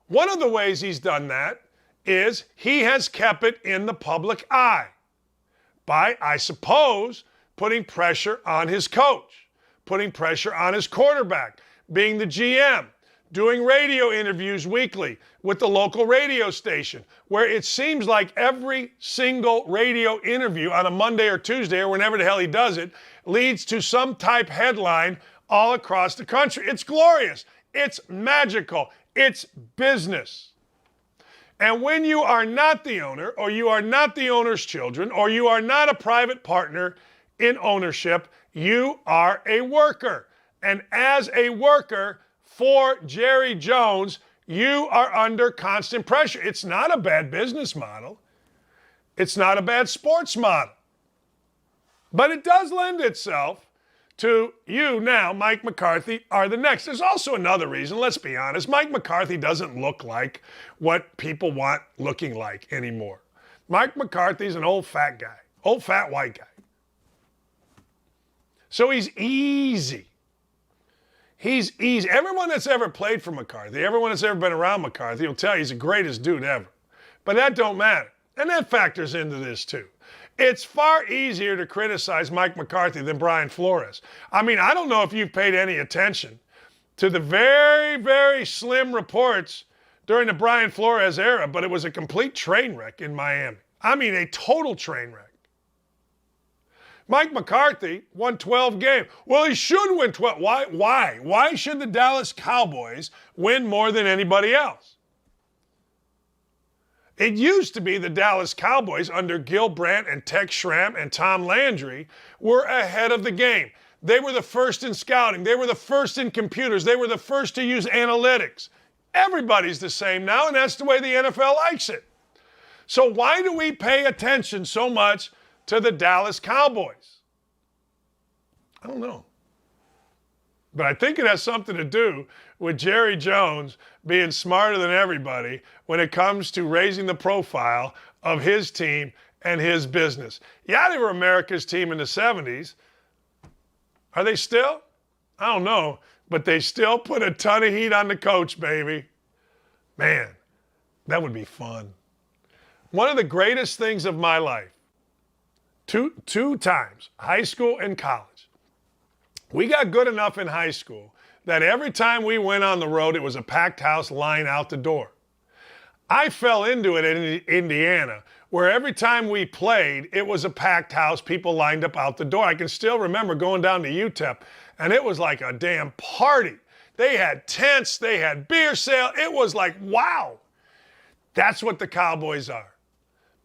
One of the ways he's done that is he has kept it in the public eye by, I suppose, putting pressure on his coach, putting pressure on his quarterback, being the GM, doing radio interviews weekly with the local radio station, where it seems like every single radio interview on a Monday or Tuesday or whenever the hell he does it leads to some type headline all across the country. It's glorious. It's magical. It's business. And when you are not the owner, or you are not the owner's children, or you are not a private partner in ownership, you are a worker. And as a worker for Jerry Jones, you are under constant pressure. It's not a bad business model. It's not a bad sports model. But it does lend itself to you now, Mike McCarthy, are the next. There's also another reason, let's be honest. Mike McCarthy doesn't look like what people want looking like anymore. Mike McCarthy's an old fat guy, old fat white guy. So he's easy. He's easy. Everyone that's ever played for McCarthy, everyone that's ever been around McCarthy will tell you he's the greatest dude ever. But that don't matter. And that factors into this too. It's far easier to criticize Mike McCarthy than Brian Flores. I mean, I don't know if you've paid any attention to the very, very slim reports during the Brian Flores era, but it was a complete train wreck in Miami. I mean, a total train wreck. Mike McCarthy won 12 games. Well, he should win 12. Why? Why should the Dallas Cowboys win more than anybody else? It used to be the Dallas Cowboys under Gil Brandt and Tex Schramm and Tom Landry were ahead of the game. They were the first in scouting. They were the first in computers. They were the first to use analytics. Everybody's the same now, and that's the way the NFL likes it. So why do we pay attention so much to the Dallas Cowboys? I don't know. But I think it has something to do with Jerry Jones being smarter than everybody when it comes to raising the profile of his team and his business. Yeah, they were America's team in the 70s. Are they still? I don't know. But they still put a ton of heat on the coach, baby. Man, that would be fun. One of the greatest things of my life, two times, high school and college. We got good enough in high school that every time we went on the road, it was a packed house line out the door. I fell into it in Indiana, where every time we played, it was a packed house, people lined up out the door. I can still remember going down to UTEP, and it was like a damn party. They had tents, they had beer sale. It was like, wow. That's what the Cowboys are.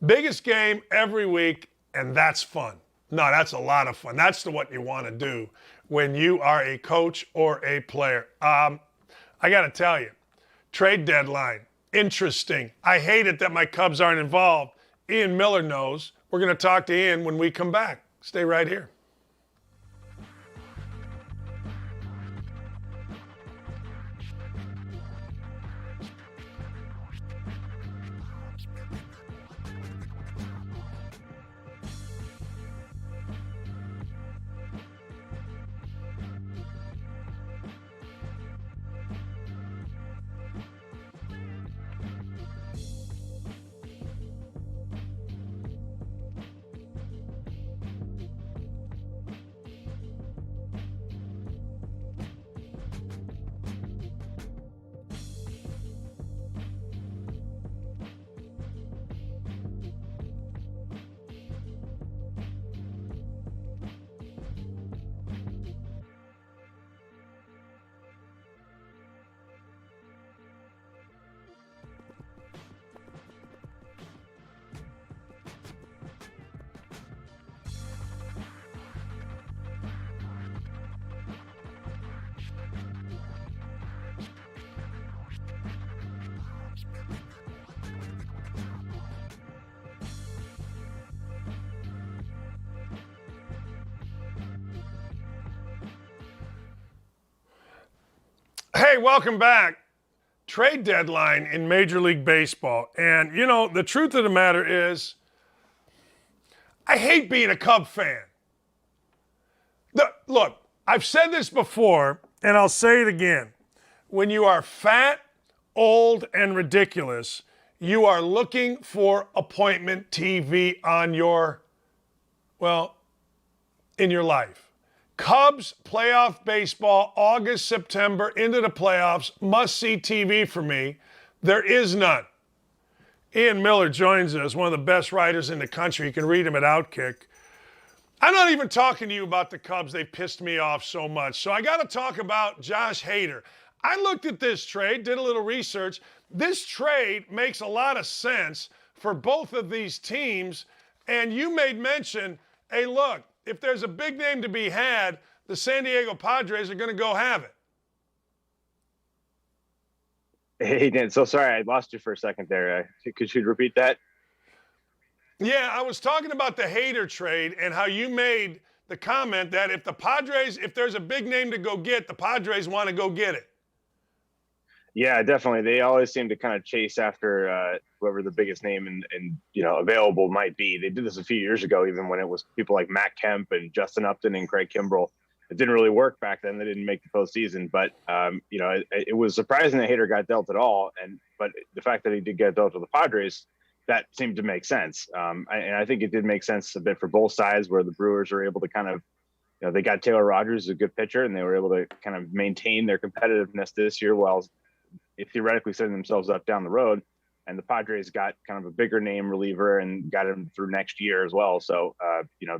Biggest game every week, and that's fun. No, that's a lot of fun. That's what you want to do when you are a coach or a player. I got to tell you, trade deadline, interesting. I hate it that my Cubs aren't involved. Ian Miller knows. We're going to talk to Ian when we come back. Stay right here. Hey, welcome back. Trade deadline in Major League Baseball. And, you know, the truth of the matter is, I hate being a Cub fan. Look, I've said this before, and I'll say it again. When you are fat, old, and ridiculous, you are looking for appointment TV on your, well, in your life. Cubs playoff baseball, August, September, into the playoffs, must-see TV for me. There is none. Ian Miller joins us, one of the best writers in the country. You can read him at Outkick. I'm not even talking to you about the Cubs. They pissed me off so much. So I got to talk about Josh Hader. I looked at this trade, did a little research. This trade makes a lot of sense for both of these teams. And you made mention, hey, look, if there's a big name to be had, the San Diego Padres are going to go have it. Hey, Dan, so sorry, I lost you for a second there. Could you repeat that? Yeah, I was talking about the Hader trade and how you made the comment that if the Padres, if there's a big name to go get, the Padres want to go get it. Yeah, definitely. They always seem to kind of chase after whoever the biggest name and available might be. They did this a few years ago, even when it was people like Matt Kemp and Justin Upton and Craig Kimbrell. It didn't really work back then. They didn't make the postseason, but it was surprising that Hader got dealt at all. But the fact that he did get dealt to the Padres, that seemed to make sense. And I think it did make sense a bit for both sides, where the Brewers were able to kind of, they got Taylor Rogers, a good pitcher, and they were able to kind of maintain their competitiveness this year while theoretically setting themselves up down the road. And the Padres got kind of a bigger name reliever and got him through next year as well. So,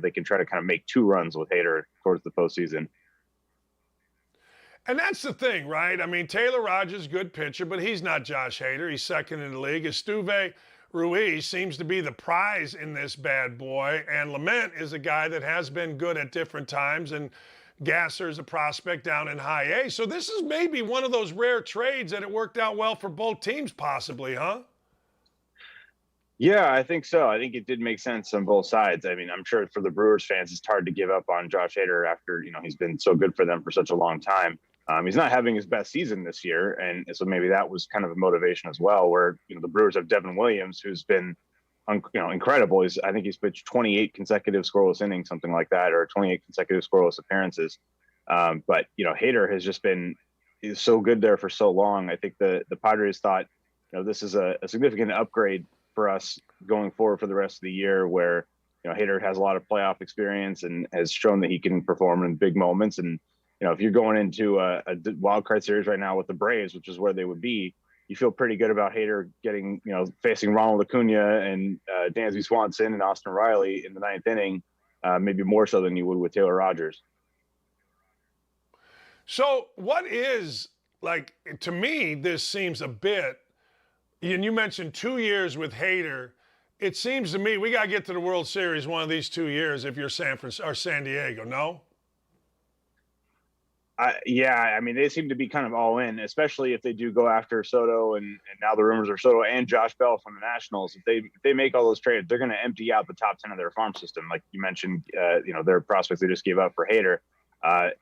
they can try to kind of make two runs with Hader towards the postseason. And that's the thing, right? I mean, Taylor Rogers, good pitcher, but he's not Josh Hader. He's second in the league. Estuve Ruiz seems to be the prize in this bad boy. And Lament is a guy that has been good at different times. And Gasser's a prospect down in high A. So this is maybe one of those rare trades that it worked out well for both teams possibly, huh? Yeah, I think so. I think it did make sense on both sides. I mean, I'm sure for the Brewers fans, it's hard to give up on Josh Hader after, he's been so good for them for such a long time. He's not having his best season this year. And so maybe that was kind of a motivation as well, where, the Brewers have Devin Williams, who's been, incredible. I think he's pitched 28 consecutive scoreless innings, something like that, or 28 consecutive scoreless appearances. But Hader has just been is so good there for so long. I think the Padres thought, this is a significant upgrade for us going forward for the rest of the year, where Hader has a lot of playoff experience and has shown that he can perform in big moments. And if you're going into a wild card series right now with the Braves, which is where they would be, you feel pretty good about Hader getting, facing Ronald Acuna and Dansby Swanson and Austin Riley in the ninth inning, maybe more so than you would with Taylor Rogers. So what is, to me, this seems a bit, and you mentioned 2 years with Hader. It seems to me we got to get to the World Series one of these 2 years if you're San Diego, no? Yeah, I mean, they seem to be kind of all in, especially if they do go after Soto, and now the rumors are Soto and Josh Bell from the Nationals. If they make all those trades, they're going to empty out the top 10 of their farm system. Like you mentioned, their prospects they just gave up for Hader.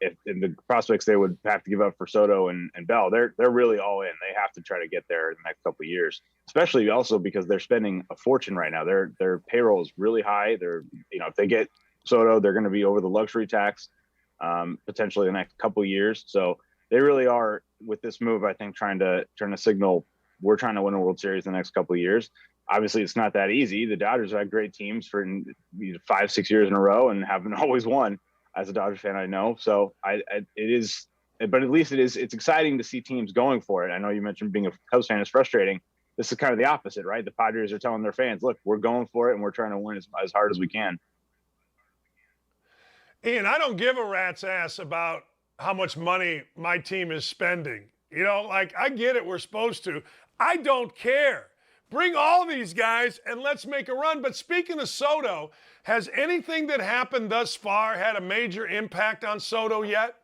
If in the prospects they would have to give up for Soto and Bell, they're really all in. They have to try to get there in the next couple of years, especially also because they're spending a fortune right now. Their payroll is really high. If they get Soto, they're going to be over the luxury tax. Potentially the next couple of years. So they really are, with this move, I think, trying to signal we're trying to win a World Series in the next couple of years. Obviously, it's not that easy. The Dodgers have had great teams for 5-6 years in a row and haven't always won. As a Dodgers fan, I know. So it is, but at least it's exciting to see teams going for it. I know you mentioned being a Cubs fan is frustrating. This is kind of the opposite, right? The Padres are telling their fans, look, we're going for it and we're trying to win as hard as we can. Ian, I don't give a rat's ass about how much money my team is spending. I get it, we're supposed to. I don't care. Bring all these guys and let's make a run. But speaking of Soto, has anything that happened thus far had a major impact on Soto yet?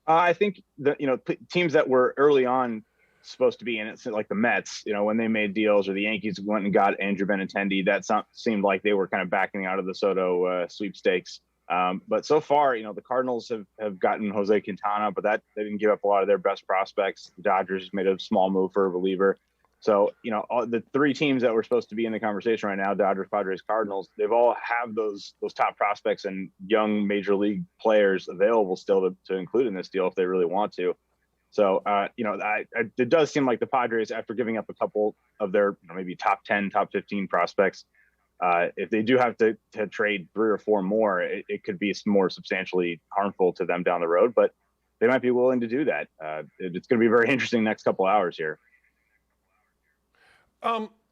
I think that, teams that were early on supposed to be in it, like the Mets, when they made deals, or the Yankees went and got Andrew Benintendi, that seemed like they were kind of backing out of the Soto sweepstakes. But so far, the Cardinals have gotten Jose Quintana, but that they didn't give up a lot of their best prospects. The Dodgers made a small move for a reliever. So, all the three teams that were supposed to be in the conversation right now, Dodgers, Padres, Cardinals, they've all have those top prospects and young major league players available still to include in this deal if they really want to. So, it does seem like the Padres, after giving up a couple of their maybe top 10, top 15 prospects, if they do have to trade 3 or 4 more, it could be more substantially harmful to them down the road. But they might be willing to do that. It's going to be very interesting next couple hours here.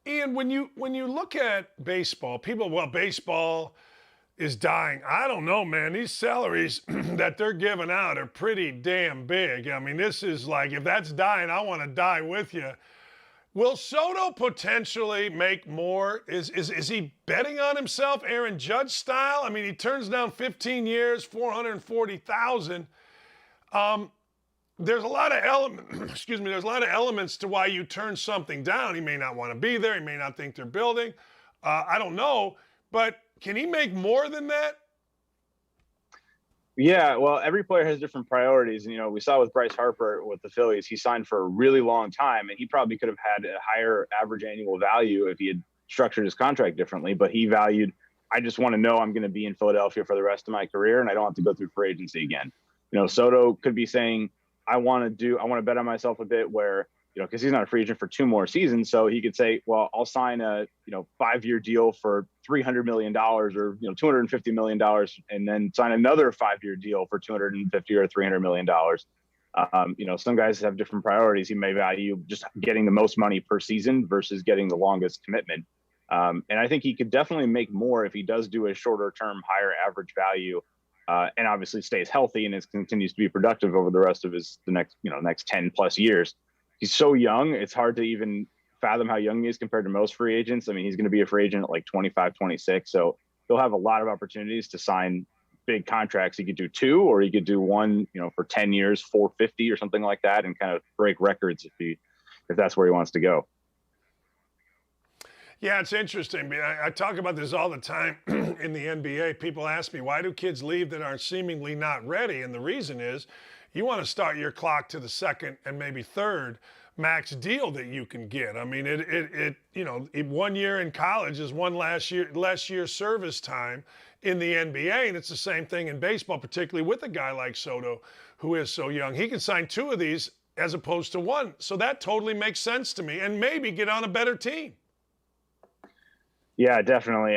Ian, when you look at baseball, baseball is dying. I don't know, man. These salaries that they're giving out are pretty damn big. I mean, this is like, if that's dying, I want to die with you. Will Soto potentially make more? Is he betting on himself, Aaron Judge style? I mean, he turns down 15 years, $440,000. There's a lot of there's a lot of elements to why you turn something down. He may not want to be there. He may not think they're building. I don't know. But can he make more than that? Yeah, well, every player has different priorities. And, we saw with Bryce Harper with the Phillies, he signed for a really long time, and he probably could have had a higher average annual value if he had structured his contract differently. But he valued, I just want to know I'm going to be in Philadelphia for the rest of my career, and I don't have to go through free agency again. Soto could be saying, I want to bet on myself a bit where, because he's not a free agent for 2 more seasons. So he could say, well, I'll sign a, 5-year deal for $300 million or, $250 million, and then sign another 5-year deal for $250 or $300 million. Some guys have different priorities. He may value just getting the most money per season versus getting the longest commitment. And I think he could definitely make more if he does do a shorter term, higher average value. And obviously stays healthy and continues to be productive over the rest of the next 10 plus years. He's so young. It's hard to even fathom how young he is compared to most free agents. I mean, he's going to be a free agent at like 25, 26. So he'll have a lot of opportunities to sign big contracts. He could do 2, or he could do 1, for 10 years, 450 or something like that, and kind of break records if that's where he wants to go. Yeah, it's interesting. I talk about this all the time in the NBA. People ask me, why do kids leave that are seemingly not ready? And the reason is you want to start your clock to the second and maybe third max deal that you can get. I mean, 1 year in college is one less year service time in the NBA. And it's the same thing in baseball, particularly with a guy like Soto, who is so young. He can sign 2 of these as opposed to 1. So that totally makes sense to me, and maybe get on a better team. Yeah, definitely.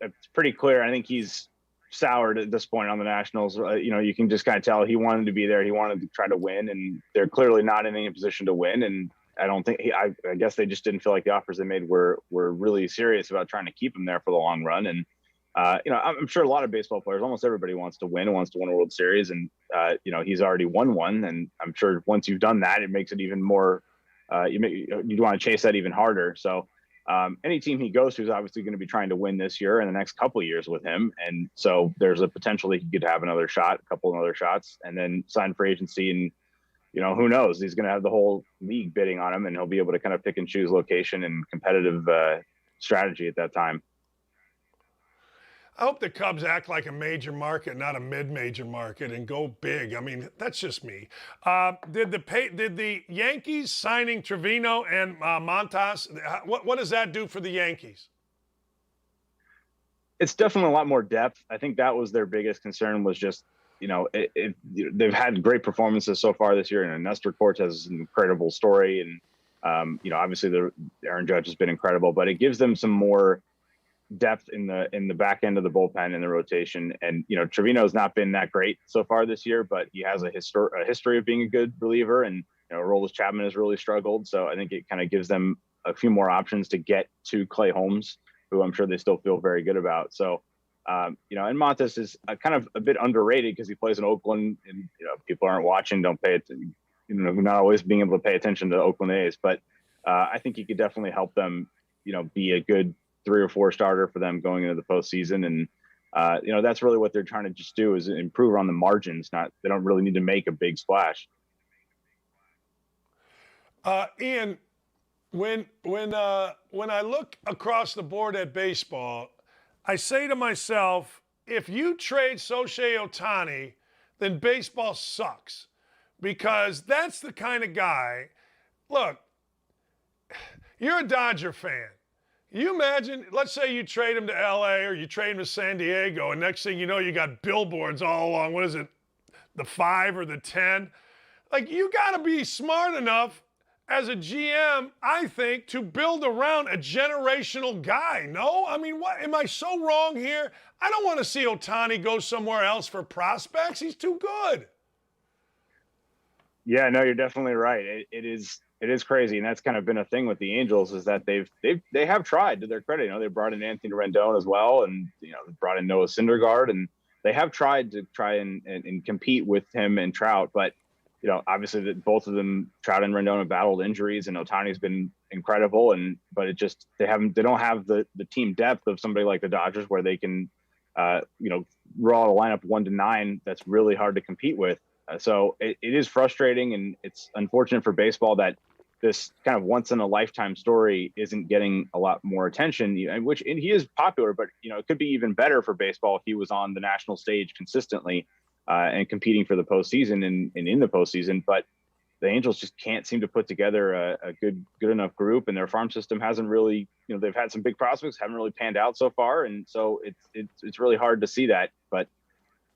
It's pretty clear. I think he's soured at this point on the Nationals. You can just kind of tell he wanted to be there. He wanted to try to win, and they're clearly not in any position to win. And I don't think I guess they just didn't feel like the offers they made were really serious about trying to keep him there for the long run. And I'm sure a lot of baseball players, almost everybody wants to win a World Series, and he's already won one. And I'm sure once you've done that, it makes it even more. You'd want to chase that even harder. So. Any team he goes to is obviously going to be trying to win this year and the next couple of years with him. And so there's a potential that he could have a couple of other shots, and then sign free agency. And, who knows? He's going to have the whole league bidding on him, and he'll be able to kind of pick and choose location and competitive strategy at that time. I hope the Cubs act like a major market, not a mid-major market, and go big. I mean, that's just me. Did the Yankees signing Trevino and Montas, what does that do for the Yankees? It's definitely a lot more depth. I think that was their biggest concern, was just, they've had great performances so far this year, and Nestor Cortes has an incredible story. And, obviously Aaron Judge has been incredible, but it gives them some more depth in the back end of the bullpen in the rotation. And Trevino's not been that great so far this year, but he has a history of being a good reliever, and Aroldis Chapman has really struggled. So I think it kind of gives them a few more options to get to Clay Holmes, who I'm sure they still feel very good about. So and Montas is kind of a bit underrated because he plays in Oakland, and people aren't watching, don't pay it, not always being able to pay attention to Oakland A's, but I think he could definitely help them be a good 3 or 4 starter for them going into the postseason. And, that's really what they're trying to just do, is improve on the margins. They don't really need to make a big splash. Ian, when I look across the board at baseball, I say to myself, if you trade Shohei Ohtani, then baseball sucks, because that's the kind of guy. Look, you're a Dodger fan. You imagine, let's say you trade him to LA or you trade him to San Diego, and next thing you know, you got billboards all along. What is it? The 5 or the 10? Like, you got to be smart enough as a GM, I think, to build around a generational guy. No? I mean, what? Am I so wrong here? I don't want to see Ohtani go somewhere else for prospects. He's too good. Yeah, no, you're definitely right. It is crazy, and that's kind of been a thing with the Angels, is that they have tried, to their credit. You know, they brought in Anthony Rendon as well, and they brought in Noah Syndergaard, and they have tried to and compete with him and Trout, but obviously both of them, Trout and Rendon, have battled injuries, and Ohtani's been incredible, but they don't have the team depth of somebody like the Dodgers, where they can roll out a lineup 1 to 9 that's really hard to compete with. So it is frustrating, and it's unfortunate for baseball that this kind of once in a lifetime story isn't getting a lot more attention, and he is popular, but it could be even better for baseball if he was on the national stage consistently and competing for the postseason and in the postseason. But the Angels just can't seem to put together a good enough group, and their farm system hasn't really, they've had some big prospects, haven't really panned out so far, and so it's really hard to see that. But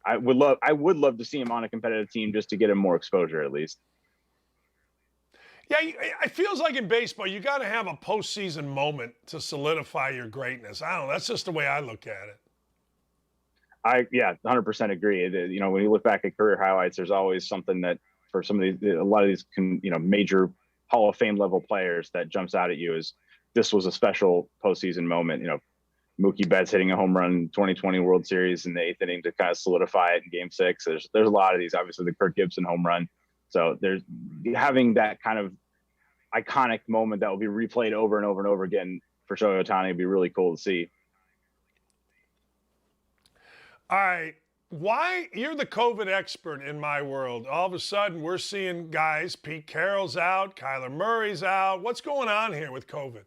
I would love to see him on a competitive team just to get him more exposure, at least. Yeah, it feels like in baseball, you got to have a postseason moment to solidify your greatness. I don't know. That's just the way I look at it. 100% agree. When you look back at career highlights, there's always something that for a lot of these, major Hall of Fame level players that jumps out at you as this was a special postseason moment. Mookie Betts hitting a home run in 2020 World Series in the 8th inning to kind of solidify it in Game 6. There's a lot of these. Obviously, the Kirk Gibson home run. So there's having that kind of iconic moment that will be replayed over and over and over again for Shohei Ohtani would be really cool to see. All right. Why? You're the COVID expert in my world. All of a sudden, we're seeing guys, Pete Carroll's out, Kyler Murray's out. What's going on here with COVID?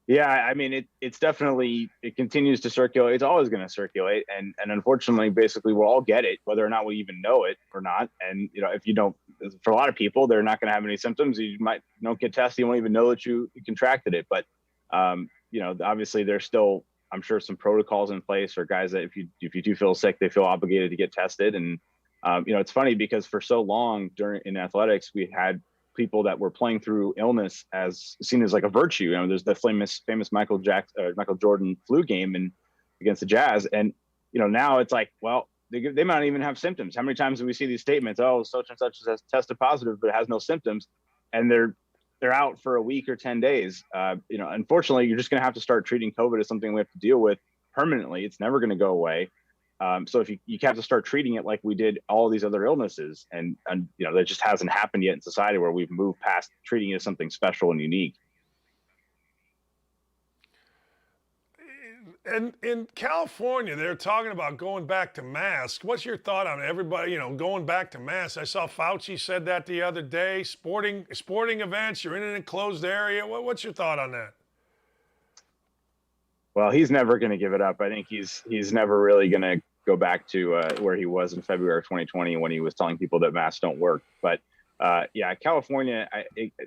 Yeah, I mean, it's definitely, it continues to circulate. It's always going to circulate. And unfortunately, basically, we'll all get it, whether or not we even know it or not. And, if you don't, for a lot of people, they're not going to have any symptoms. You don't get tested. You won't even know that you contracted it. But, obviously, there's still, I'm sure, some protocols in place for guys that if you do feel sick, they feel obligated to get tested. And, it's funny because for so long in athletics, we had people that were playing through illness as seen as like a virtue. There's the famous Michael Jordan flu game against the Jazz. And, now it's like, well, they might not even have symptoms. How many times do we see these statements? Oh, such and such has tested positive, but it has no symptoms. And they're out for a week or 10 days. Unfortunately, you're just going to have to start treating COVID as something we have to deal with permanently. It's never going to go away. So if you have to start treating it like we did all these other illnesses, and that just hasn't happened yet in society, where we've moved past treating it as something special and unique. And in California, they're talking about going back to masks. What's your thought on everybody, going back to masks? I saw Fauci said that the other day. Sporting events, you're in an enclosed area. What's your thought on that? Well, he's never going to give it up. I think he's never really going to go back to where he was in February of 2020 when he was telling people that masks don't work. But California,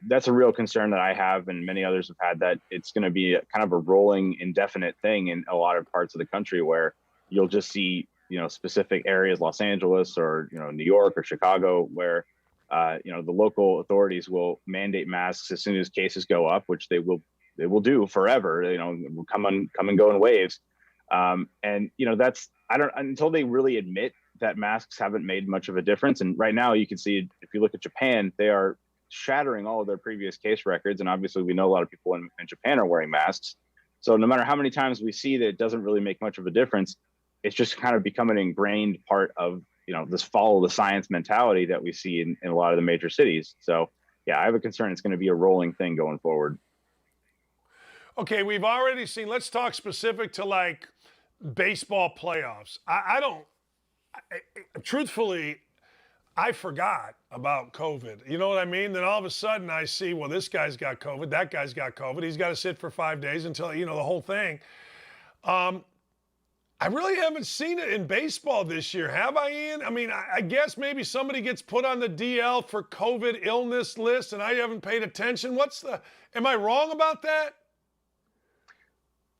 that's a real concern that I have, and many others have had, that it's going to be kind of a rolling, indefinite thing in a lot of parts of the country, where you'll just see, specific areas, Los Angeles or, New York or Chicago, where, the local authorities will mandate masks as soon as cases go up, which they will do forever. Will come and go in waves. That's, until they really admit that masks haven't made much of a difference. And right now you can see, if you look at Japan, they are shattering all of their previous case records. And obviously we know a lot of people in Japan are wearing masks. So no matter how many times we see that it doesn't really make much of a difference, it's just kind of become an ingrained part of, this follow the science mentality that we see in a lot of the major cities. So yeah, I have a concern it's going to be a rolling thing going forward. Okay, we've already seen, let's talk specific to like baseball playoffs. Truthfully, I forgot about COVID. You know what I mean? Then all of a sudden I see, well, this guy's got COVID, that guy's got COVID. He's got to sit for 5 days until, the whole thing. I really haven't seen it in baseball this year, have I, Ian? I mean, I guess maybe somebody gets put on the DL for COVID illness list and I haven't paid attention. Am I wrong about that?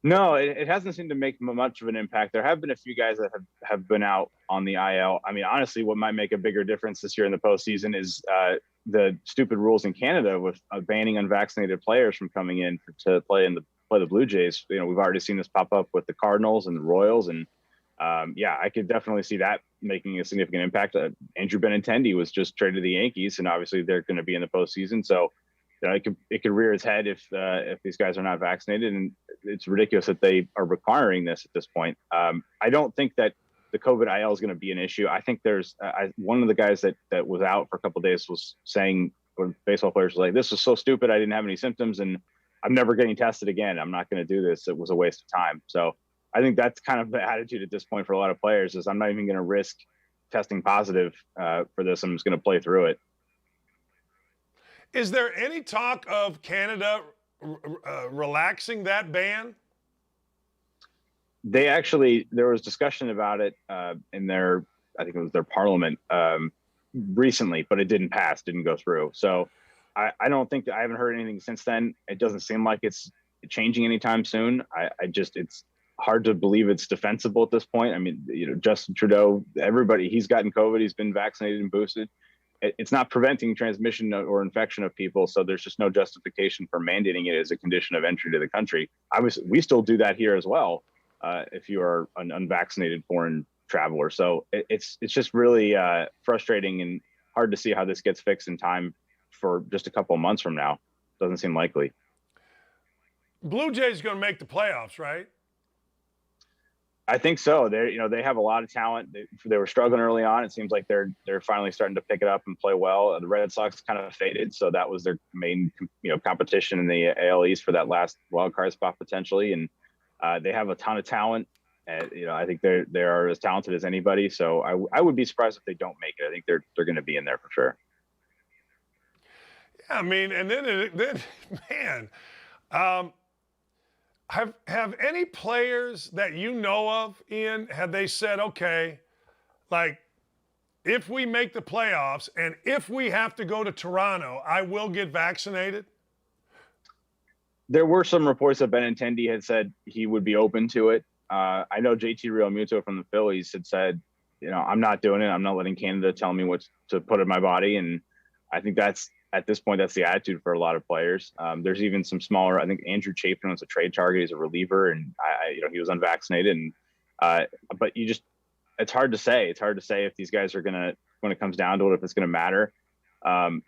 No, it hasn't seemed to make much of an impact. There have been a few guys that have been out on the IL. I mean, honestly, what might make a bigger difference this year in the postseason is the stupid rules in Canada with banning unvaccinated players from coming in to play the Blue Jays. You know, we've already seen this pop up with the Cardinals and the Royals, and yeah, I could definitely see that making a significant impact. Andrew Benintendi was just traded to the Yankees, and obviously they're going to be in the postseason, so. It could rear its head if these guys are not vaccinated, and it's ridiculous that they are requiring this at this point. I don't think that the COVID IL is going to be an issue. I think there's one of the guys that was out for a couple of days was saying, when baseball players were like, "This was so stupid. I didn't have any symptoms, and I'm never getting tested again. I'm not going to do this. It was a waste of time." So I think that's kind of the attitude at this point for a lot of players: is I'm not even going to risk testing positive for this. I'm just going to play through it. Is there any talk of Canada relaxing that ban? There was discussion about it in their, I think it was their parliament recently, but it didn't pass, didn't go through. So I haven't heard anything since then. It doesn't seem like it's changing anytime soon. It's hard to believe it's defensible at this point. I mean, you know, Justin Trudeau, everybody, he's gotten COVID, he's been vaccinated and boosted. It's not preventing transmission or infection of people, so there's just no justification for mandating it as a condition of entry to the country. Obviously, we still do that here as well if you are an unvaccinated foreign traveler. So it's just really frustrating and hard to see how this gets fixed in time for just a couple of months from now. Doesn't seem likely. Blue Jays going to make the playoffs, right? I think so. They have a lot of talent. They were struggling early on. It seems like they're finally starting to pick it up and play well. The Red Sox kind of faded, so that was their main competition in the AL East for that last wild card spot potentially. And they have a ton of talent. I think they are as talented as anybody. So I would be surprised if they don't make it. I think they're going to be in there for sure. Yeah, I mean, and then man. Have any players that you know of, Ian, have they said, okay, like, if we make the playoffs and if we have to go to Toronto, I will get vaccinated? There were some reports that Benintendi had said he would be open to it. I know JT Realmuto from the Phillies had said, I'm not doing it. I'm not letting Canada tell me what to put in my body. And I think at this point, that's the attitude for a lot of players. There's even some smaller. I think Andrew Chapin was a trade target. He's a reliever, and he was unvaccinated. And but it's hard to say. It's hard to say if these guys are gonna, when it comes down to it, if it's gonna matter. I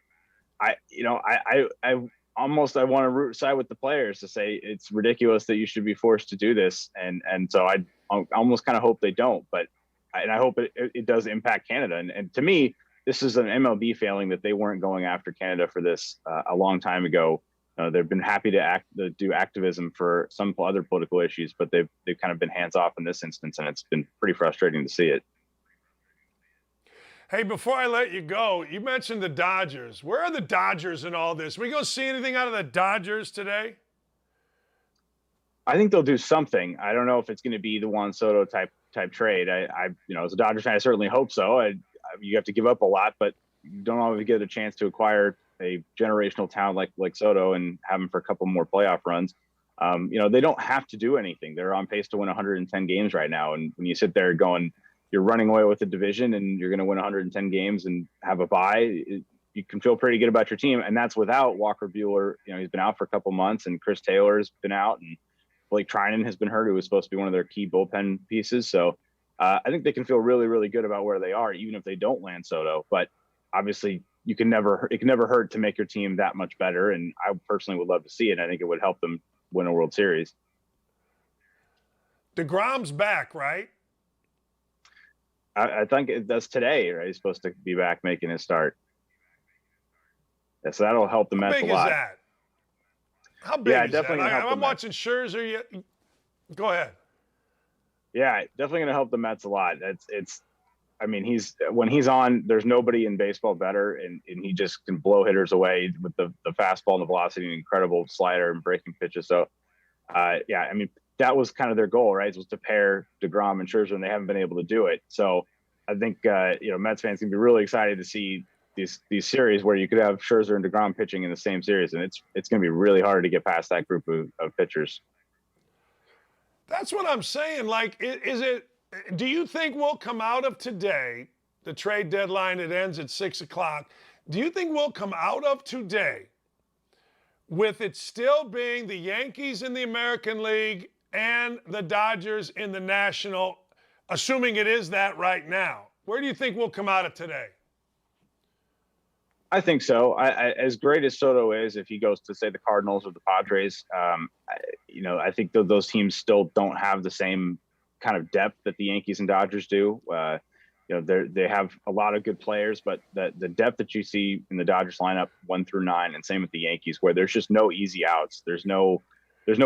want to side with the players to say it's ridiculous that you should be forced to do this, and so I almost kind of hope they don't. But I hope it does impact Canada. And to me, this is an MLB failing that they weren't going after Canada for this a long time ago. They've been happy to do activism for some other political issues, but they've kind of been hands off in this instance, and it's been pretty frustrating to see it. Hey, before I let you go, you mentioned the Dodgers. Where are the Dodgers in all this? We go see anything out of the Dodgers today? I think they'll do something. I don't know if it's going to be the Juan Soto type trade. As a Dodgers fan, I certainly hope so. You have to give up a lot, but you don't always get a chance to acquire a generational talent like Soto and have him for a couple more playoff runs. They don't have to do anything. They're on pace to win 110 games right now. And when you sit there going, you're running away with the division and you're going to win 110 games and have a bye, you can feel pretty good about your team. And that's without Walker Buehler. He's been out for a couple months, and Chris Taylor's been out, and Blake Trinan has been hurt, who was supposed to be one of their key bullpen pieces. So I think they can feel really, really good about where they are, even if they don't land Soto. But obviously, it can never hurt to make your team that much better. And I personally would love to see it. I think it would help them win a World Series. DeGrom's back, right? I think that's today, right? He's supposed to be back making his start. Yeah, so that'll help the Mets a lot. How big is that? How big is definitely that? I'm watching Scherzer. Go ahead. Yeah, definitely going to help the Mets a lot. When he's on, there's nobody in baseball better, and he just can blow hitters away with the fastball and the velocity and incredible slider and breaking pitches. So, that was kind of their goal, right? Was to pair DeGrom and Scherzer, and they haven't been able to do it. So I think Mets fans can be really excited to see these series where you could have Scherzer and DeGrom pitching in the same series, and it's going to be really hard to get past that group of pitchers. That's what I'm saying. Like, do you think we'll come out of today, the trade deadline, it ends at 6 o'clock, do you think we'll come out of today with it still being the Yankees in the American League and the Dodgers in the National, assuming it is that right now? Where do you think we'll come out of today? I think so. As great as Soto is, if he goes to, say, the Cardinals or the Padres, I think those teams still don't have the same kind of depth that the Yankees and Dodgers do. They have a lot of good players, but the depth that you see in the Dodgers lineup 1 through 9, and same with the Yankees, where there's just no easy outs. There's no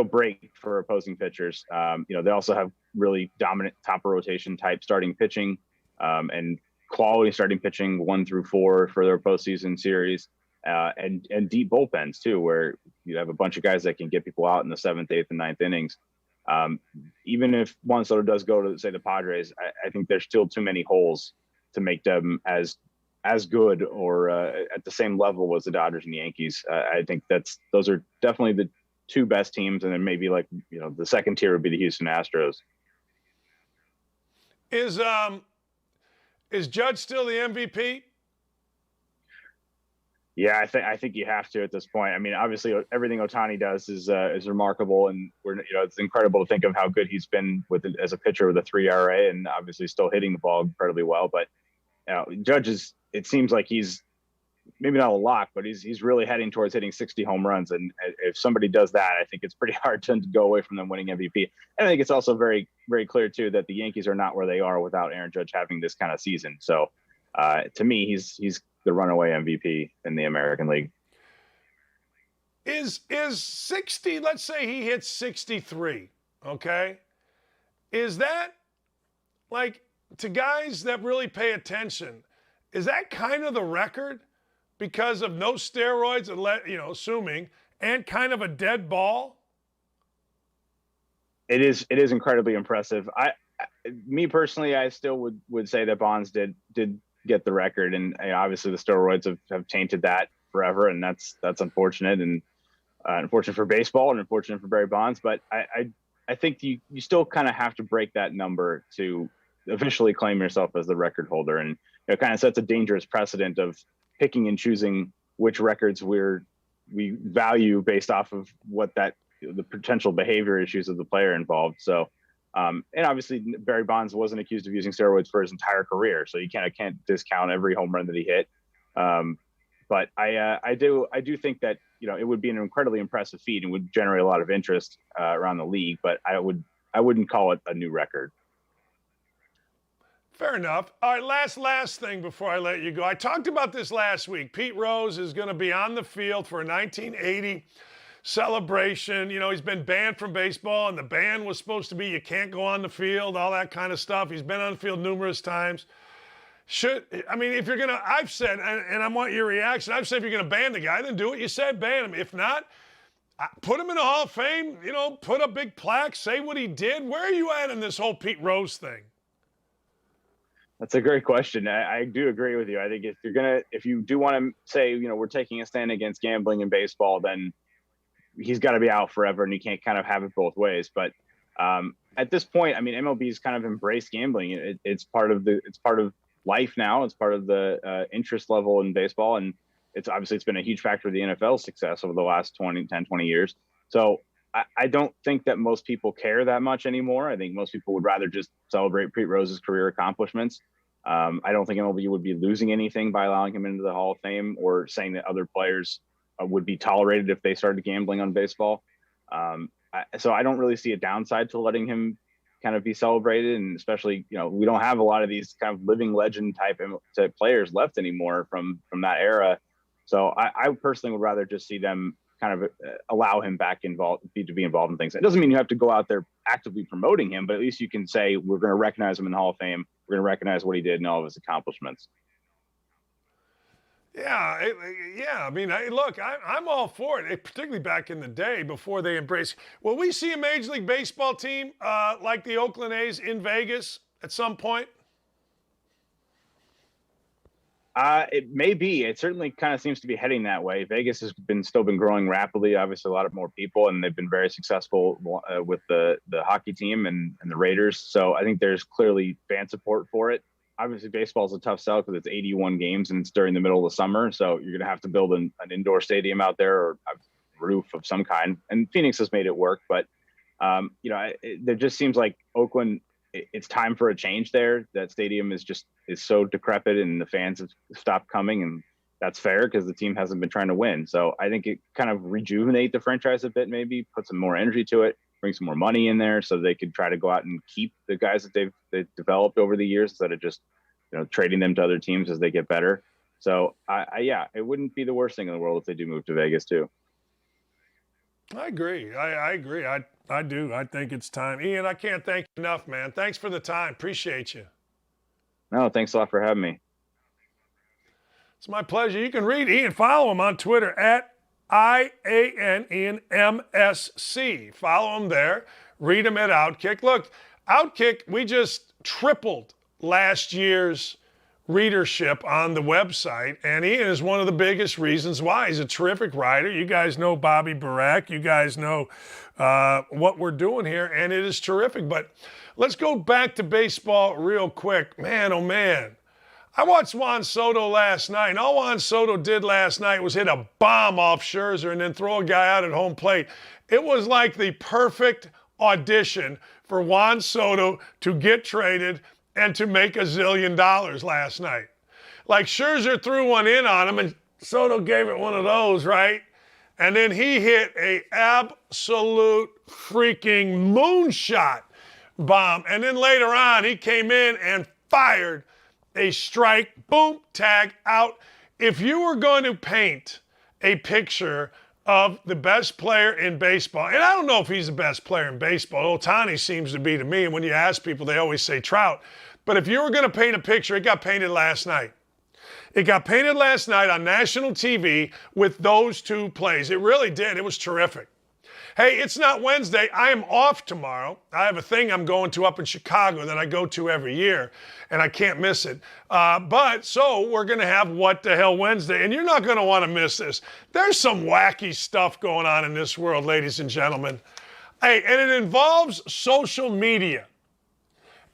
break for opposing pitchers. They also have really dominant top rotation type starting pitching, and quality starting pitching 1 through 4 for their postseason series, and deep bullpens too, where you have a bunch of guys that can get people out in the 7th, 8th, and 9th innings. Even if Juan Soto does go to, say, the Padres, I think there's still too many holes to make them as good or at the same level as the Dodgers and the Yankees. I think those are definitely the 2 best teams, and then maybe the second tier would be the Houston Astros. Is Judge still the MVP? Yeah, I think you have to at this point. I mean, obviously, everything Ohtani does is remarkable, and it's incredible to think of how good he's been as a pitcher with a 3 ERA, and obviously still hitting the ball incredibly well. But Judge it seems like he's maybe not a lock, but he's really heading towards hitting 60 home runs. And if somebody does that, I think it's pretty hard to go away from them winning MVP. And I think it's also very, very clear too that the Yankees are not where they are without Aaron Judge having this kind of season. So to me, he's the runaway MVP in the American League. Is 60, let's say he hits 63, okay? Is that, like, to guys that really pay attention, is that kind of the record because of no steroids, assuming, and kind of a dead ball? It is incredibly impressive. Me personally, I still would say that Bonds did get the record, and obviously the steroids have tainted that forever, and that's unfortunate, and unfortunate for baseball and unfortunate for Barry Bonds. But I think you still kind of have to break that number to officially claim yourself as the record holder, and it kind of sets a dangerous precedent of picking and choosing which records we value based off of what the potential behavior issues of the player involved. So. And obviously Barry Bonds wasn't accused of using steroids for his entire career, so you can't discount every home run that he hit. But I do think that it would be an incredibly impressive feat and would generate a lot of interest around the league. But I wouldn't call it a new record. Fair enough. All right, last thing before I let you go. I talked about this last week. Pete Rose is going to be on the field for a 1980 celebration. He's been banned from baseball, and the ban was supposed to be you can't go on the field, all that kind of stuff. He's been on the field numerous times. If you're going to, I've said, and I want your reaction, I've said if you're going to ban the guy, then do what you said, ban him. If not, put him in the Hall of Fame, put a big plaque, say what he did. Where are you at in this whole Pete Rose thing? That's a great question. I do agree with you. I think if you do want to say, we're taking a stand against gambling in baseball, then he's got to be out forever, and you can't kind of have it both ways. But at this point, MLB's kind of embraced gambling. It's part of life now. It's part of the interest level in baseball, and it's been a huge factor of the NFL's success over the last 20 years. So I don't think that most people care that much anymore. I think most people would rather just celebrate Pete Rose's career accomplishments. I don't think MLB would be losing anything by allowing him into the Hall of Fame or saying that other players would be tolerated if they started gambling on baseball. So I don't really see a downside to letting him kind of be celebrated. And especially, we don't have a lot of these kind of living legend type players left anymore from that era. So I personally would rather just see them kind of allow him back to be involved in things. It doesn't mean you have to go out there actively promoting him, but at least you can say, we're going to recognize him in the Hall of Fame. We're going to recognize what he did and all of his accomplishments. Yeah. I mean, look, I'm all for it, particularly back in the day before they embraced. Will we see a Major League Baseball team like the Oakland A's in Vegas at some point? It may be. It certainly kind of seems to be heading that way. Vegas has still been growing rapidly. Obviously, a lot of more people, and they've been very successful with the hockey team and the Raiders. So I think there's clearly fan support for it. Obviously, baseball is a tough sell because it's 81 games and it's during the middle of the summer. So you're going to have to build an indoor stadium out there or a roof of some kind. And Phoenix has made it work, but there just seems like Oakland. It's time for a change there. That stadium is so decrepit and the fans have stopped coming, and that's fair because the team hasn't been trying to win. So I think it kind of rejuvenate the franchise a bit, maybe put some more energy to it, bring some more money in there so they could try to go out and keep the guys that they've developed over the years instead of just, trading them to other teams as they get better. So it wouldn't be the worst thing in the world if they do move to Vegas too. I agree. I agree. I do. I think it's time. Ian, I can't thank you enough, man. Thanks for the time. Appreciate you. No, thanks a lot for having me. It's my pleasure. You can read Ian. Follow him on Twitter at IANIANMSC. Follow him there. Read him at Outkick. Look, Outkick, we just tripled last year's readership on the website, and Ian is one of the biggest reasons why. He's a terrific writer. You guys know Bobby Barak. You guys know what we're doing here, and it is terrific. But let's go back to baseball real quick. Man, oh man. I watched Juan Soto last night, and all Juan Soto did last night was hit a bomb off Scherzer and then throw a guy out at home plate. It was like the perfect audition for Juan Soto to get traded and to make $1 zillion last night. Like Scherzer threw one in on him and Soto gave it one of those, right? And then he hit a absolute freaking moonshot bomb. And then later on, he came in and fired a strike, boom, tag, out. If you were going to paint a picture of the best player in baseball, and I don't know if he's the best player in baseball. Ohtani seems to be to me, and when you ask people, they always say Trout. But if you were going to paint a picture, it got painted last night. It got painted last night on national TV with those two plays. It really did. It was terrific. Hey, it's not Wednesday. I am off tomorrow. I have a thing I'm going to up in Chicago that I go to every year, and I can't miss it. So we're going to have What the Hell Wednesday, and you're not going to want to miss this. There's some wacky stuff going on in this world, ladies and gentlemen. Hey, and it involves social media.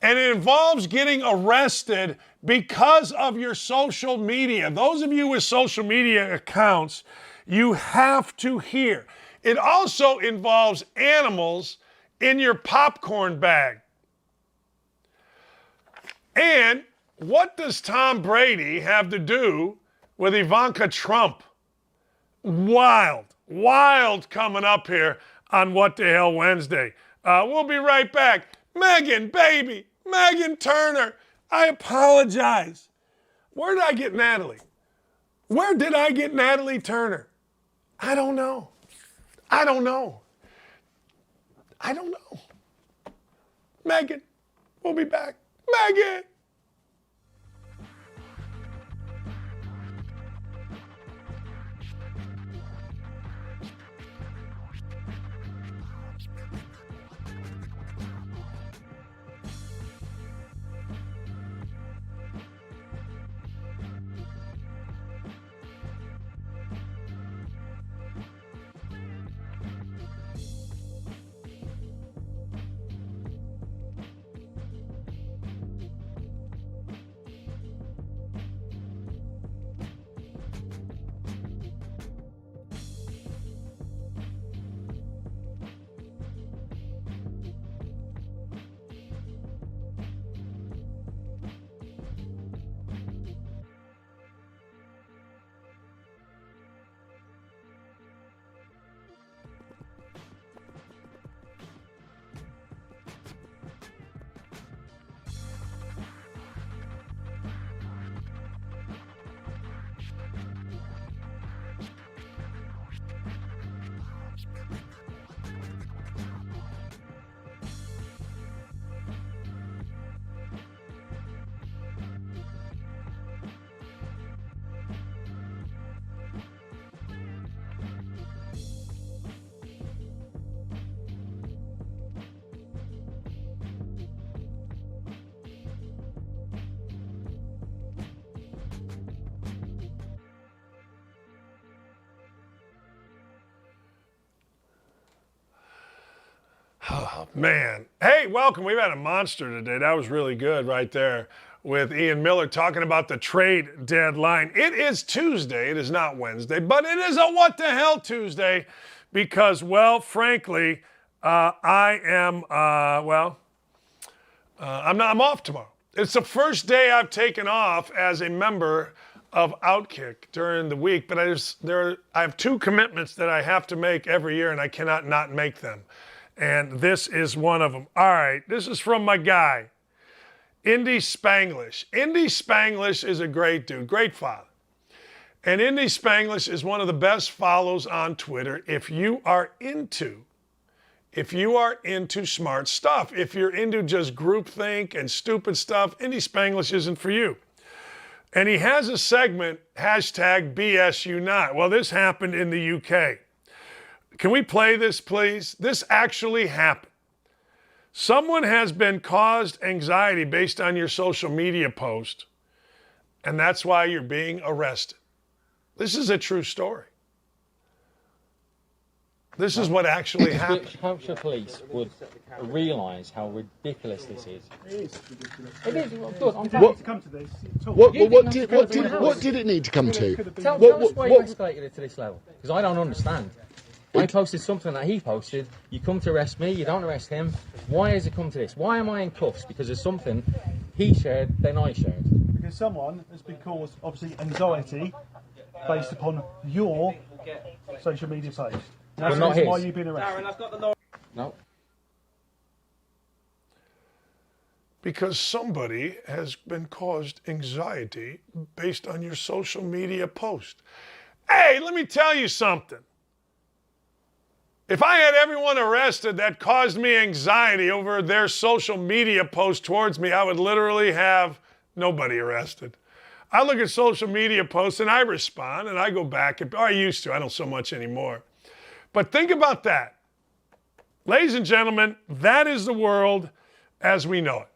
And it involves getting arrested because of your social media. Those of you with social media accounts, you have to hear. It also involves animals in your popcorn bag. And what does Tom Brady have to do with Ivanka Trump? Wild coming up here on What the Hell Wednesday. We'll be right back. Megan, baby, Megan Turner, I apologize. Where did I get Natalie? Where did I get Natalie Turner? I don't know. Megan, we'll be back. Megan! Man. Hey, welcome. We've had a monster today. That was really good right there with Ian Miller talking about the trade deadline. It is Tuesday. It is not Wednesday, but it is a what the hell Tuesday because, well, frankly, I'm off tomorrow. It's the first day I've taken off as a member of Outkick during the week, but I have two commitments that I have to make every year, and I cannot not make them. And this is one of them. All right, this is from my guy, Indy Spanglish. Indy Spanglish is a great dude, great father. And Indy Spanglish is one of the best follows on Twitter if you are into smart stuff. If you're into just groupthink and stupid stuff, Indy Spanglish isn't for you. And he has a segment, hashtag BSU not. Well, this happened in the UK. Can we play this, please? This actually happened. Someone has been caused anxiety based on your social media post, and that's why you're being arrested. This is a true story. This is what actually happened. Hampshire police would realise how ridiculous this is. It is. Good. I'm glad to come to this. What did it need to come to? Tell us why you escalated it to this level, because I don't understand. I posted something that he posted. You come to arrest me. You don't arrest him. Why has it come to this? Why am I in cuffs? Because there's something he shared, then I shared. Because someone has been caused, obviously, anxiety based upon your social media page. That's not his. Why you've been arrested. Darren, I've got the law. No. Because somebody has been caused anxiety based on your social media post. Hey, let me tell you something. If I had everyone arrested that caused me anxiety over their social media post towards me, I would literally have nobody arrested. I look at social media posts and I respond and I go back. I used to. I don't so much anymore. But think about that. Ladies and gentlemen, that is the world as we know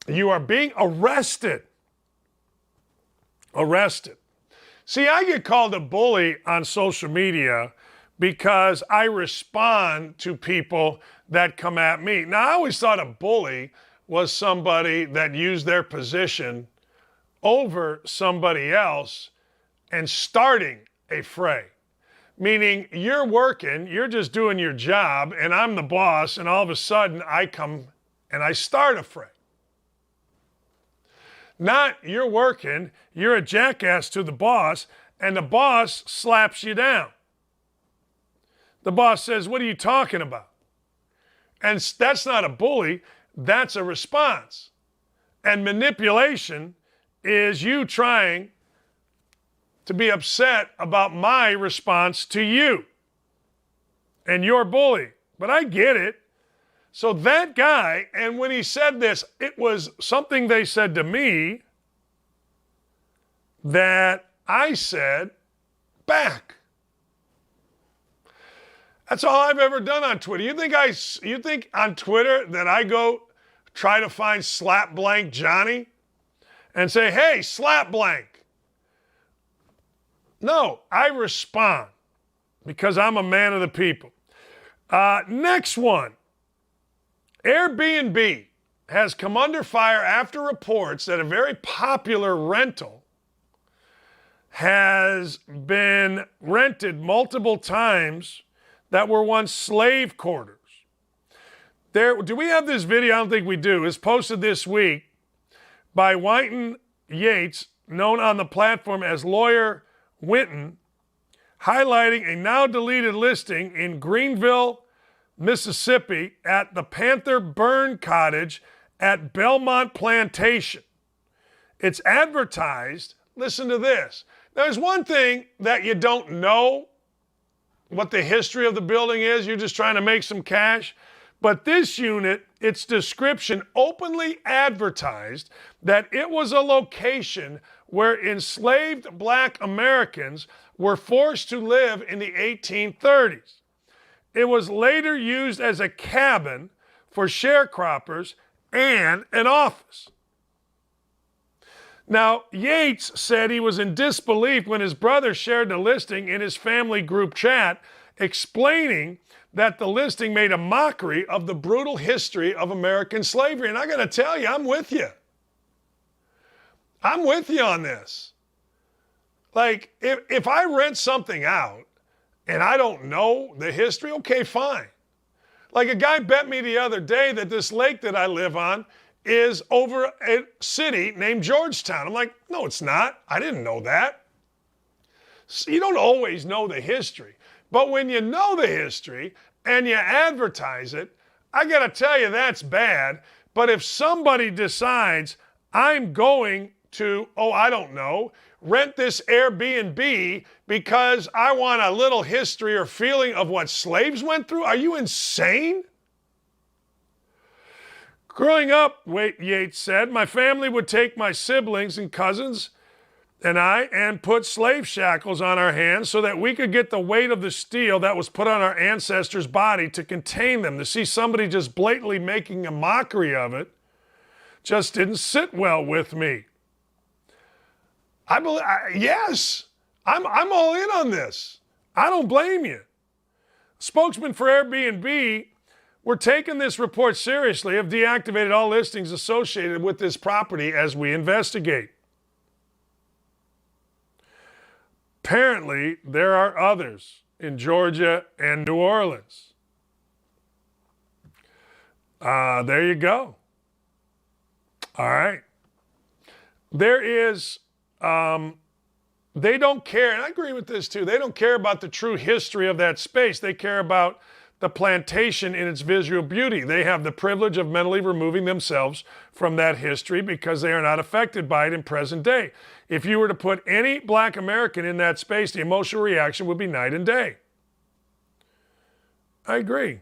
it. You are being arrested. Arrested. See, I get called a bully on social media because I respond to people that come at me. Now, I always thought a bully was somebody that used their position over somebody else and starting a fray. Meaning you're working, you're just doing your job, and I'm the boss, and all of a sudden I come and I start a fray. Not you're working, you're a jackass to the boss, and the boss slaps you down. The boss says, "What are you talking about?" And that's not a bully, that's a response. And manipulation is you trying to be upset about my response to you and your bully. But I get it. So that guy, and when he said this, it was something they said to me that I said back. That's all I've ever done on Twitter. You think on Twitter that I go try to find slap blank Johnny and say, "Hey, slap blank"? No, I respond because I'm a man of the people. Next one. Airbnb has come under fire after reports that a very popular rental has been rented multiple times that were once slave quarters. Do we have this video? I don't think we do. It's posted this week by Wynton Yates, known on the platform as Lawyer Winton, highlighting a now deleted listing in Greenville, Mississippi at the Panther Burn Cottage at Belmont Plantation. It's advertised, listen to this. There's one thing that you don't know what the history of the building is. You're just trying to make some cash. But this unit, its description openly advertised that it was a location where enslaved black Americans were forced to live in the 1830s. It was later used as a cabin for sharecroppers and an office. Now, Yates said he was in disbelief when his brother shared the listing in his family group chat, explaining that the listing made a mockery of the brutal history of American slavery. And I got to tell you, I'm with you. I'm with you on this. Like, if I rent something out and I don't know the history, okay, fine. Like a guy bet me the other day that this lake that I live on is over a city named Georgetown. I'm like, no, it's not. I didn't know that. So you don't always know the history. But when you know the history and you advertise it, I got to tell you, that's bad. But if somebody decides I'm going to, I don't know, rent this Airbnb because I want a little history or feeling of what slaves went through, are you insane? Growing up, Yates said, my family would take my siblings and cousins and I and put slave shackles on our hands so that we could get the weight of the steel that was put on our ancestors' body to contain them. To see somebody just blatantly making a mockery of it just didn't sit well with me. Yes, I'm all in on this. I don't blame you. Spokesman for Airbnb, we're taking this report seriously, have deactivated all listings associated with this property as we investigate. Apparently, there are others in Georgia and New Orleans. There you go. All right. There is, they don't care, and I agree with this too, they don't care about the true history of that space. They care about the plantation in its visual beauty. They have the privilege of mentally removing themselves from that history because they are not affected by it in present day. If you were to put any black American in that space, the emotional reaction would be night and day. I agree.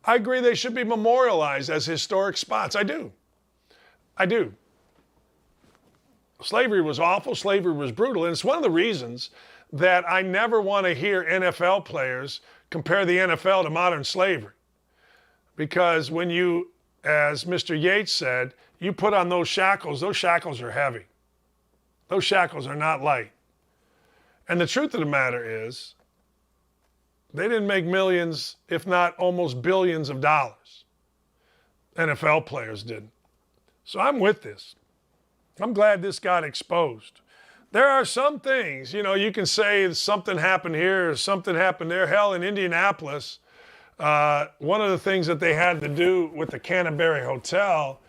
I agree they should be memorialized as historic spots. I do. Slavery was awful. Slavery was brutal. And it's one of the reasons that I never want to hear NFL players compare the NFL to modern slavery. Because when you, as Mr. Yates said, you put on those shackles are heavy. Those shackles are not light. And the truth of the matter is, they didn't make millions, if not almost billions of dollars. NFL players didn't. So I'm with this. I'm glad this got exposed. There are some things, you can say something happened here or something happened there. Hell, in Indianapolis, one of the things that they had to do with the Canterbury Hotel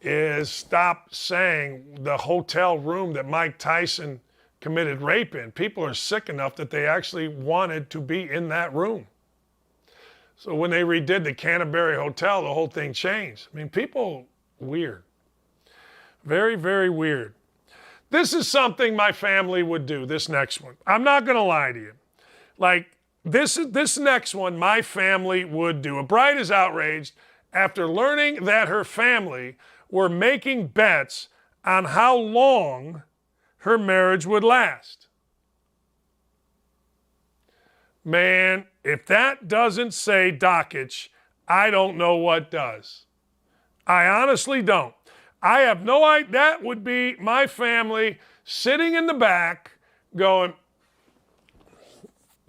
is stop saying the hotel room that Mike Tyson committed rape in. People are sick enough that they actually wanted to be in that room. So when they redid the Canterbury Hotel, the whole thing changed. I mean, people, weird. Very, very weird. This is something my family would do, this next one. I'm not going to lie to you. Like, this next one, my family would do. A bride is outraged after learning that her family were making bets on how long her marriage would last. Man, if that doesn't say Dockage, I don't know what does. I honestly don't. I have no idea. That would be my family sitting in the back going,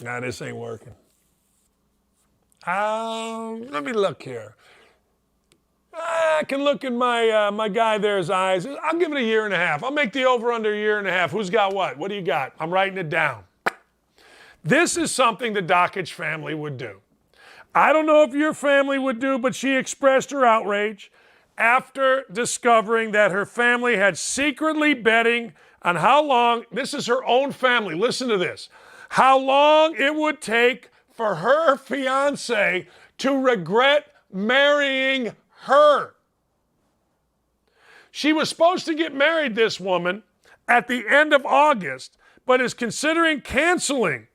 nah, this ain't working. Let me look here. I can look in my guy there's eyes. I'll give it a year and a half. I'll make the over under a year and a half. Who's got what? What do you got? I'm writing it down. This is something the Dockage family would do. I don't know if your family would do, but she expressed her outrage after discovering that her family had secretly betting on how long, this is her own family, listen to this, how long it would take for her fiance to regret marrying her. She was supposed to get married, this woman, at the end of August, but is considering canceling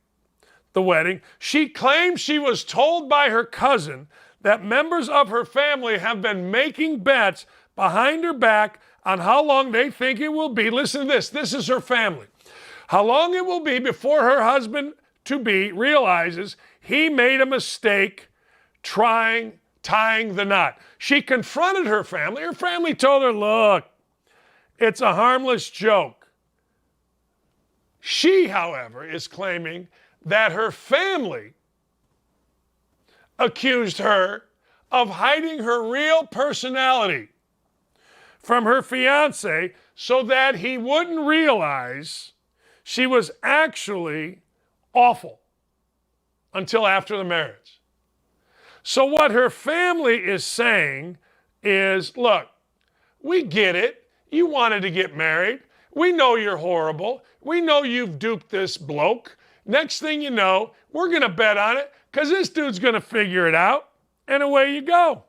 the wedding. She claims she was told by her cousin that members of her family have been making bets behind her back on how long they think it will be. Listen to this. This is her family. How long it will be before her husband-to-be realizes he made a mistake tying the knot. She confronted her family. Her family told her, look, It's a harmless joke. She, however, is claiming that her family accused her of hiding her real personality from her fiancé so that he wouldn't realize she was actually awful until after the marriage. So what her family is saying is, look, we get it. You wanted to get married. We know you're horrible. We know you've duped this bloke. Next thing you know, we're going to bet on it because this dude's going to figure it out, and away you go.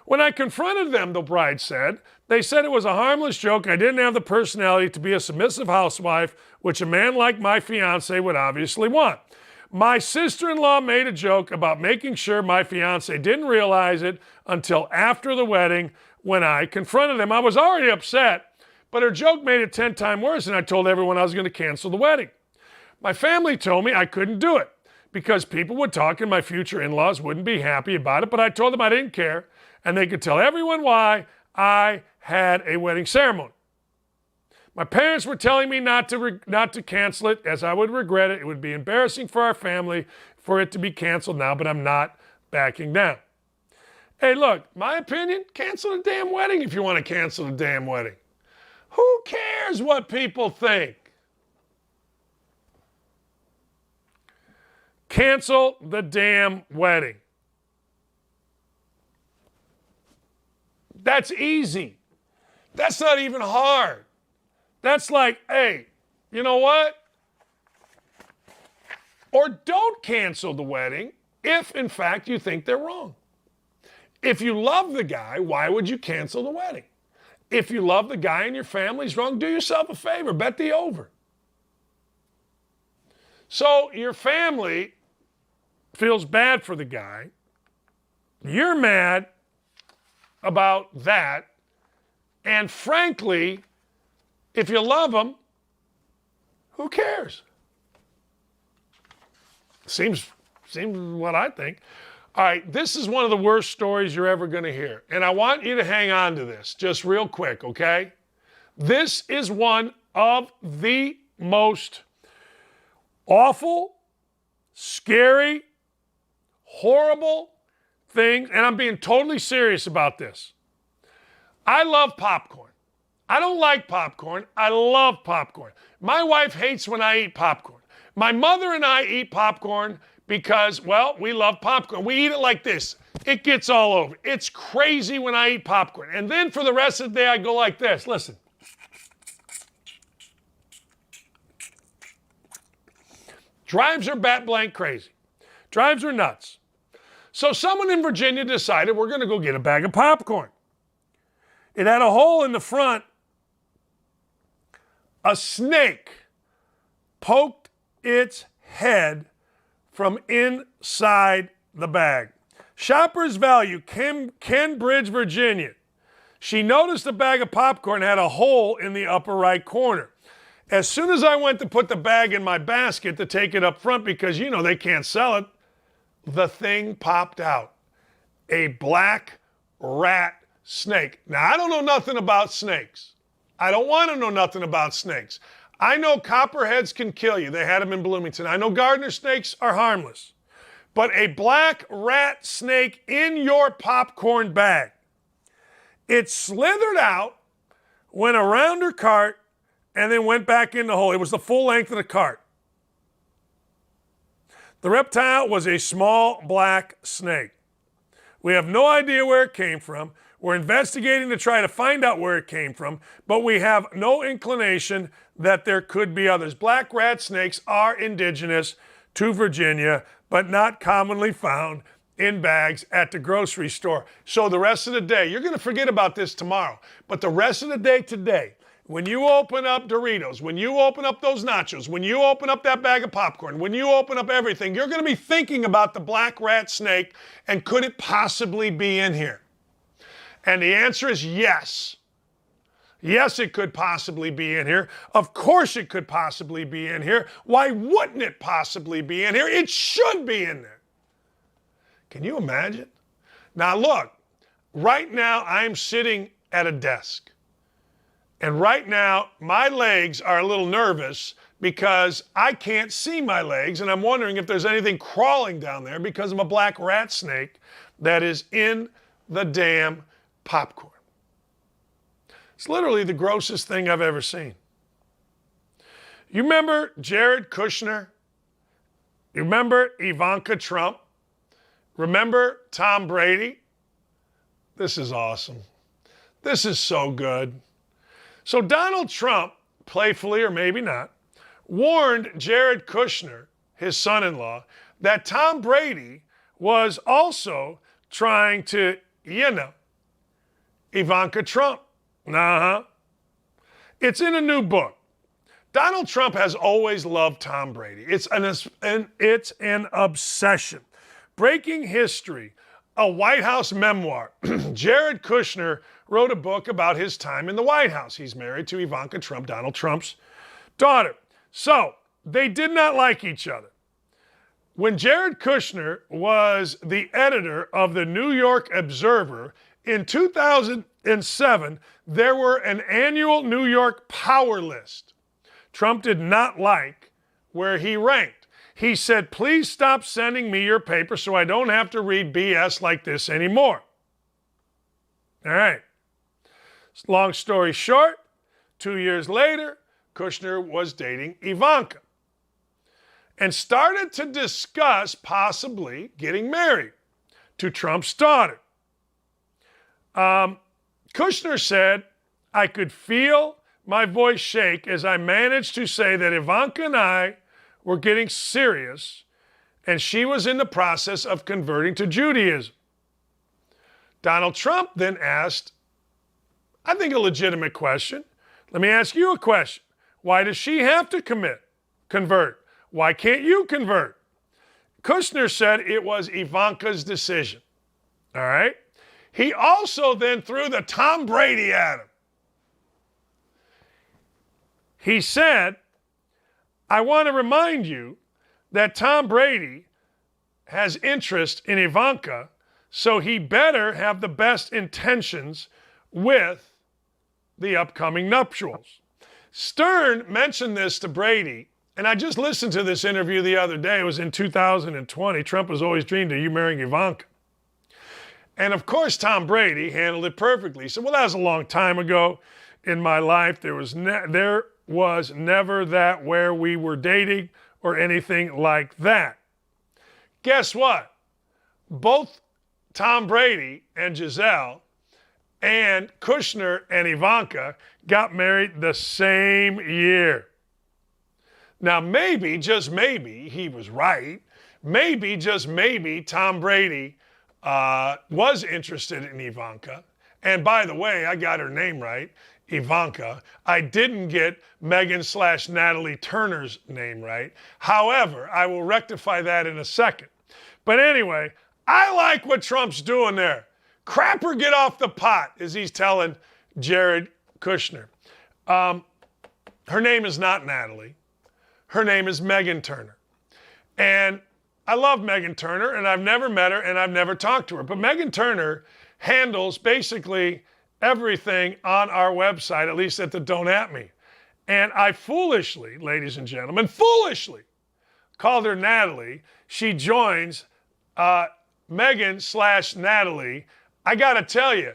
When I confronted them, the bride said, they said it was a harmless joke. I didn't have the personality to be a submissive housewife, which a man like my fiancé would obviously want. My sister-in-law made a joke about making sure my fiancé didn't realize it until after the wedding when I confronted him. I was already upset, but her joke made it 10 times worse, and I told everyone I was going to cancel the wedding. My family told me I couldn't do it because people would talk and my future in-laws wouldn't be happy about it, but I told them I didn't care, and they could tell everyone why I had a wedding ceremony. My parents were telling me not to cancel it, as I would regret it. It would be embarrassing for our family for it to be canceled now, but I'm not backing down. Hey, look, my opinion, cancel the damn wedding if you want to cancel the damn wedding. Who cares what people think? Cancel the damn wedding. That's easy. That's not even hard. That's like, hey, you know what? Or don't cancel the wedding if, in fact, you think they're wrong. If you love the guy, why would you cancel the wedding? If you love the guy and your family's wrong, do yourself a favor, bet the over. So your family feels bad for the guy. You're mad about that. And frankly, if you love him, who cares? Seems what I think. All right, this is one of the worst stories you're ever going to hear. And I want you to hang on to this just real quick, okay? This is one of the most awful, scary, horrible things, and I'm being totally serious about this. I love popcorn. I don't like popcorn. I love popcorn. My wife hates when I eat popcorn. My mother and I eat popcorn because, well, we love popcorn. We eat it like this. It gets all over. It's crazy when I eat popcorn. And then for the rest of the day, I go like this. Listen. Drives her bat blank crazy. Drives her nuts. So someone in Virginia decided we're going to go get a bag of popcorn. It had a hole in the front. A snake poked its head from inside the bag. Shoppers Value, Kenbridge, Virginia. She noticed the bag of popcorn had a hole in the upper right corner. As soon as I went to put the bag in my basket to take it up front because, you know, they can't sell it, the thing popped out. A black rat snake. Now, I don't know nothing about snakes. I don't want to know nothing about snakes. I know copperheads can kill you. They had them in Bloomington. I know gardener snakes are harmless. But a black rat snake in your popcorn bag. It slithered out, went around her cart, and then went back in the hole. It was the full length of the cart. The reptile was a small black snake. We have no idea where it came from. We're investigating to try to find out where it came from, but we have no inclination that there could be others. Black rat snakes are indigenous to Virginia, but not commonly found in bags at the grocery store. So the rest of the day, you're going to forget about this tomorrow, but the rest of the day today, when you open up Doritos, when you open up those nachos, when you open up that bag of popcorn, when you open up everything, you're going to be thinking about the black rat snake and could it possibly be in here? And the answer is yes. Yes, it could possibly be in here. Of course it could possibly be in here. Why wouldn't it possibly be in here? It should be in there. Can you imagine? Now look, right now I'm sitting at a desk. And right now, my legs are a little nervous because I can't see my legs, and I'm wondering if there's anything crawling down there because of a black rat snake that is in the damn popcorn. It's literally the grossest thing I've ever seen. You remember Jared Kushner? You remember Ivanka Trump? Remember Tom Brady? This is awesome. This is so good. So Donald Trump, playfully or maybe not, warned Jared Kushner, his son-in-law, that Tom Brady was also trying to, Ivanka Trump. It's in a new book. Donald Trump has always loved Tom Brady. It's an obsession. Breaking history, a White House memoir. Jared Kushner wrote a book about his time in the White House. He's married to Ivanka Trump, Donald Trump's daughter. So they did not like each other. When Jared Kushner was the editor of the New York Observer in 2007, there were an annual New York power list. Trump did not like where he ranked. He said, please stop sending me your paper so I don't have to read BS like this anymore. All right. Long story short, 2 years later, Kushner was dating Ivanka and started to discuss possibly getting married to Trump's daughter. Kushner said, I could feel my voice shake as I managed to say that Ivanka and I were getting serious and she was in the process of converting to Judaism. Donald Trump then asked, I think a legitimate question. Let me ask you a question. Why does she have to convert? Why can't you convert? Kushner said it was Ivanka's decision. All right? He also then threw the Tom Brady at him. He said, I want to remind you that Tom Brady has interest in Ivanka, so he better have the best intentions with the upcoming nuptials. Stern mentioned this to Brady, and I just listened to this interview the other day. It was in 2020. Trump has always dreamed of you marrying Ivanka. And of course, Tom Brady handled it perfectly. He said, well, that was a long time ago in my life. There was never that where we were dating or anything like that. Guess what? Both Tom Brady and Giselle and Kushner and Ivanka got married the same year. Now, maybe, just maybe, he was right. Maybe, just maybe, Tom Brady was interested in Ivanka. And by the way, I got her name right, Ivanka. I didn't get Megan/Natalie Turner's name right. However, I will rectify that in a second. But anyway, I like what Trump's doing there. Crap or get off the pot, as he's telling Jared Kushner. Her name is not Natalie. Her name is Megan Turner. And I love Megan Turner, and I've never met her, and I've never talked to her. But Megan Turner handles basically everything on our website, at least at the Don't At Me. And I foolishly, ladies and gentlemen, foolishly called her Natalie. She joins Megan/Natalie. I got to tell you,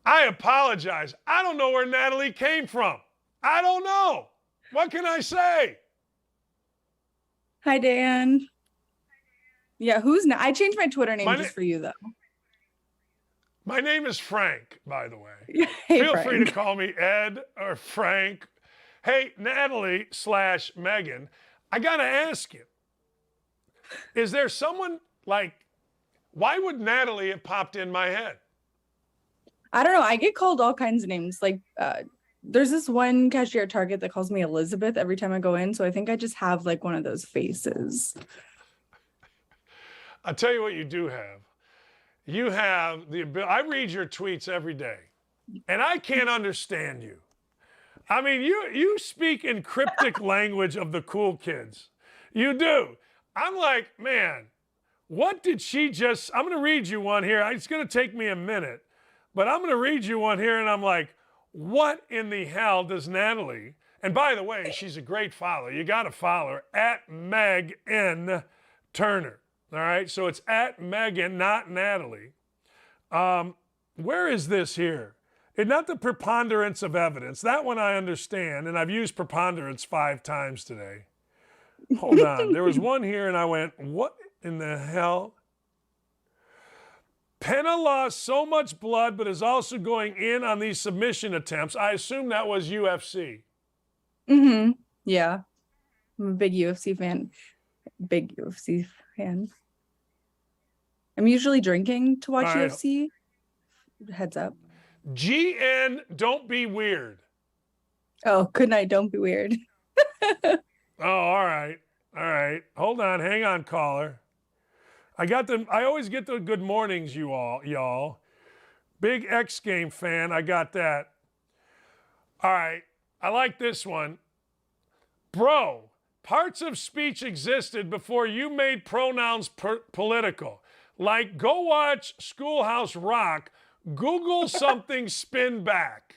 I apologize. I don't know where Natalie came from. I don't know. What can I say? Hi, Dan. Yeah, I changed my Twitter name just for you, though. My name is Frank, by the way. Hey, Feel Frank. free to call me Ed or Frank. Hey, Natalie/Megan, I got to ask you, is there someone why would Natalie have popped in my head? I don't know. I get called all kinds of names. There's this one cashier at Target that calls me Elizabeth every time I go in. So I think I just have one of those faces. I'll tell you what you do have. You have the ability. I read your tweets every day, and I can't understand you. I mean, you speak in cryptic language of the cool kids. You do. I'm like, man, what did she just... I'm going to read you one here. It's going to take me a minute. But I'm going to read you one here, and I'm like, what in the hell does Natalie? And by the way, she's a great follower. You got to follow her at Meg N. Turner. All right, so it's at Megan, not Natalie. Where is this here? It's not the preponderance of evidence. That one I understand, and I've used preponderance 5 times today. Hold on. There was one here, and I went, what in the hell? Penna lost so much blood, but is also going in on these submission attempts. I assume that was UFC. Mm-hmm. Yeah. I'm a big UFC fan. Big UFC fan. I'm usually drinking to watch All right. UFC. Heads up. GN, don't be weird. Oh, good night. Don't be weird. Oh, all right. All right. Hold on. Hang on, caller. I always get the good mornings, y'all. Big X game fan. I got that. All right. I like this one. Bro, parts of speech existed before you made pronouns political. Like, go watch Schoolhouse Rock. Google something, spin back.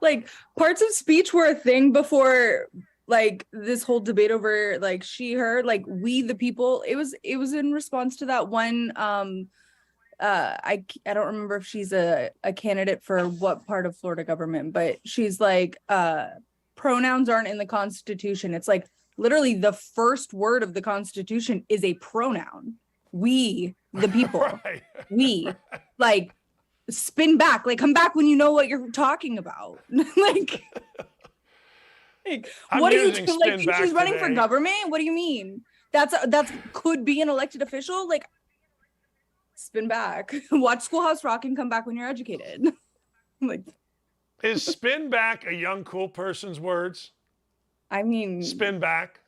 Like, parts of speech were a thing before, like, this whole debate over, like, she, her, like, we the people. It was in response to that one. I don't remember if she's a candidate for what part of Florida government, but she's like, pronouns aren't in the Constitution. It's like literally the first word of the Constitution is a pronoun. We the people. Right. We, like, spin back, like, come back when you know what you're talking about. like what are you doing? Like, she's running for government? What do you mean? That's could be an elected official? Like, spin back. Watch Schoolhouse Rock and come back when you're educated. Like, is spin back a young cool person's words? I mean, spin back.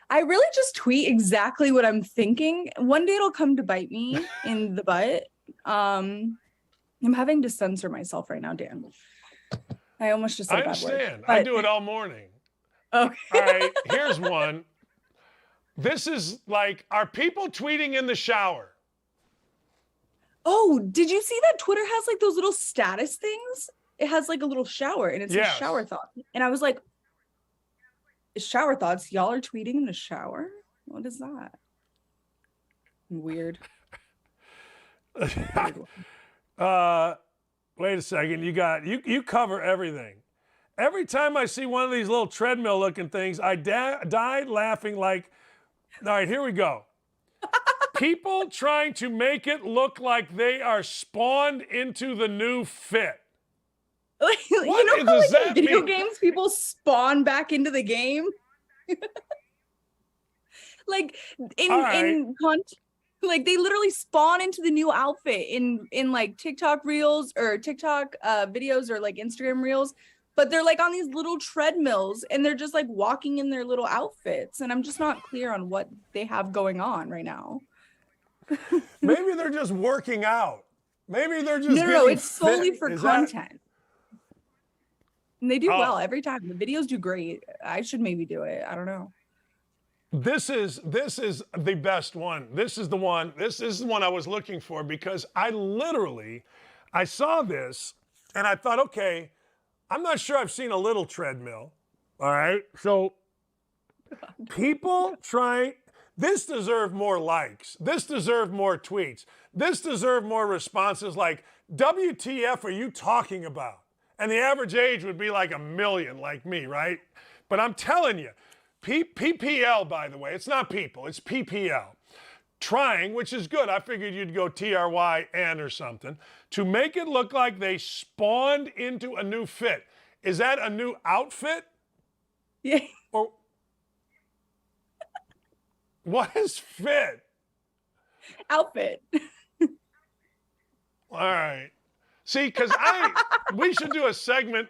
I really just tweet exactly what I'm thinking. One day it'll come to bite me in the butt. I'm having to censor myself right now, Dan. I almost just said I a bad word. understand. I do it all morning. Okay. All right, here's one. This is like, are people tweeting in the shower? Oh, did you see that Twitter has like those little status things? It has like a little shower and it says shower thought. And I was like, shower thoughts? Y'all are tweeting in the shower? What is that? Weird. Wait a second. You cover everything. Every time I see one of these little treadmill looking things, I died laughing like, all right, here we go. People trying to make it look like they are spawned into the new fit. Like, you know how like in video games people spawn back into the game? Like like they literally spawn into the new outfit in like TikTok reels or TikTok videos or like Instagram reels, but they're like on these little treadmills and they're just like walking in their little outfits, and I'm just not clear on what they have going on right now. Maybe they're just working out. Maybe they're just no, it's solely for Is content. And they do well every time. The videos do great. I should maybe do it. I don't know. This is the best one. This is the one. This is the one I was looking for because I saw this and I thought, okay, I'm not sure I've seen a little treadmill. All right. So people this deserved more likes. This deserved more tweets. This deserved more responses like, WTF are you talking about? And the average age would be like 1 million, like me, right? But I'm telling you, PPL, by the way, it's not people, it's PPL. Trying, which is good. I figured you'd go TRYN or something, to make it look like they spawned into a new fit. Is that a new outfit? Yeah. Or what is fit? Outfit. All right. See, because we should do a segment.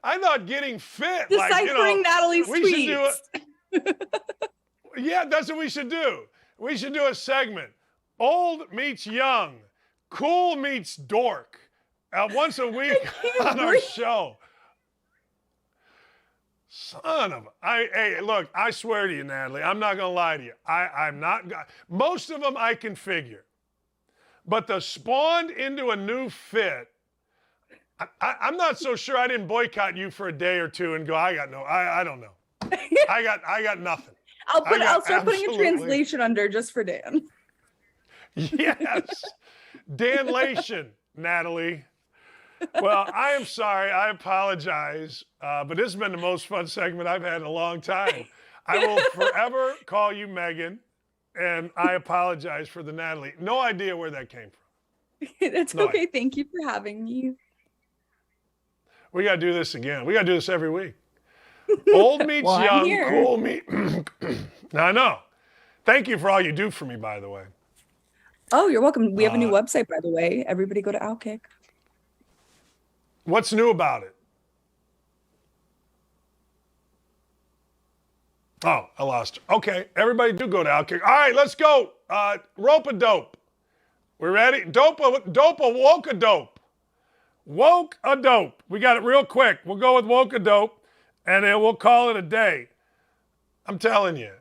I thought getting fit, deciphering Natalie's tweets. Yeah, that's what we should do. We should do a segment. Old meets young, cool meets dork. Once a week on our show. Son of hey, look, I swear to you, Natalie, I'm not gonna lie to you. I'm not. Most of them I can figure. but the spawned into a new fit. I'm not so sure I didn't boycott you for a day or two and go, I don't know. I got nothing. I'll start putting a translation under just for Dan. Yes. Danlation, Natalie. Well, I am sorry. I apologize. But this has been the most fun segment I've had in a long time. I will forever call you Megan, and I apologize for the Natalie. No idea where that came from. It's okay. Thank you for having me. We got to do this again. We got to do this every week. Old meets young, cool meet. I know. Thank you for all you do for me, by the way. Oh, you're welcome. We have a new website, by the way. Everybody go to Outkick. What's new about it? Oh, I lost her. Okay, everybody do go to Outkick. All right, let's go. Rope-a-dope. We ready? Woke-a-dope. Woke-a-dope. We got it real quick. We'll go with woke-a-dope, and then we'll call it a day. I'm telling you.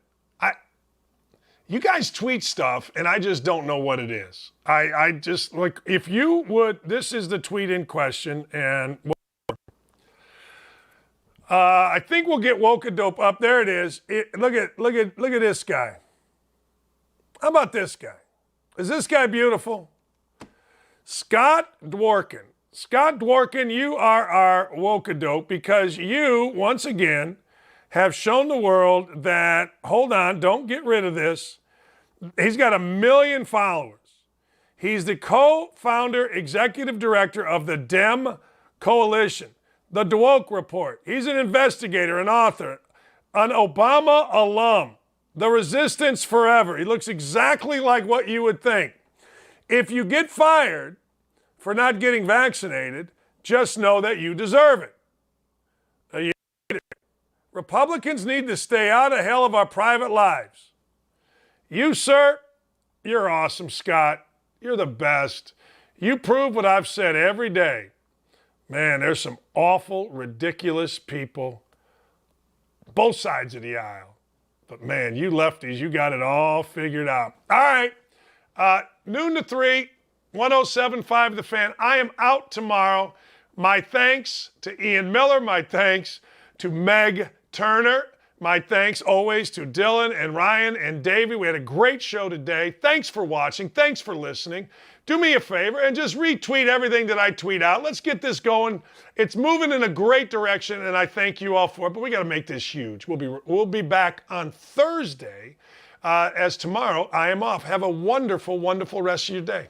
You guys tweet stuff, and I just don't know what it is. I just, like, if you would, this is the tweet in question, and I think we'll get woke-a-dope up. There it is. Look at this guy. How about this guy? Is this guy beautiful? Scott Dworkin. Scott Dworkin, you are our woke-a-dope because you, once again, have shown the world that, hold on, don't get rid of this. He's got 1 million followers. He's the co-founder, executive director of the Dem Coalition, the DeWoke Report. He's an investigator, an author, an Obama alum, the Resistance Forever. He looks exactly like what you would think. If you get fired for not getting vaccinated, just know that you deserve it. Republicans need to stay out of hell of our private lives. You, sir, you're awesome, Scott. You're the best. You prove what I've said every day. Man, there's some awful, ridiculous people, both sides of the aisle. But man, you lefties, you got it all figured out. All right, noon to 3, 107.5 The Fan. I am out tomorrow. My thanks to Ian Miller. My thanks to Meg Turner. My thanks always to Dylan and Ryan and Davey. We had a great show today. Thanks for watching. Thanks for listening. Do me a favor and just retweet everything that I tweet out. Let's get this going. It's moving in a great direction, and I thank you all for it. But we got to make this huge. We'll be back on Thursday, as tomorrow I am off. Have a wonderful, wonderful rest of your day.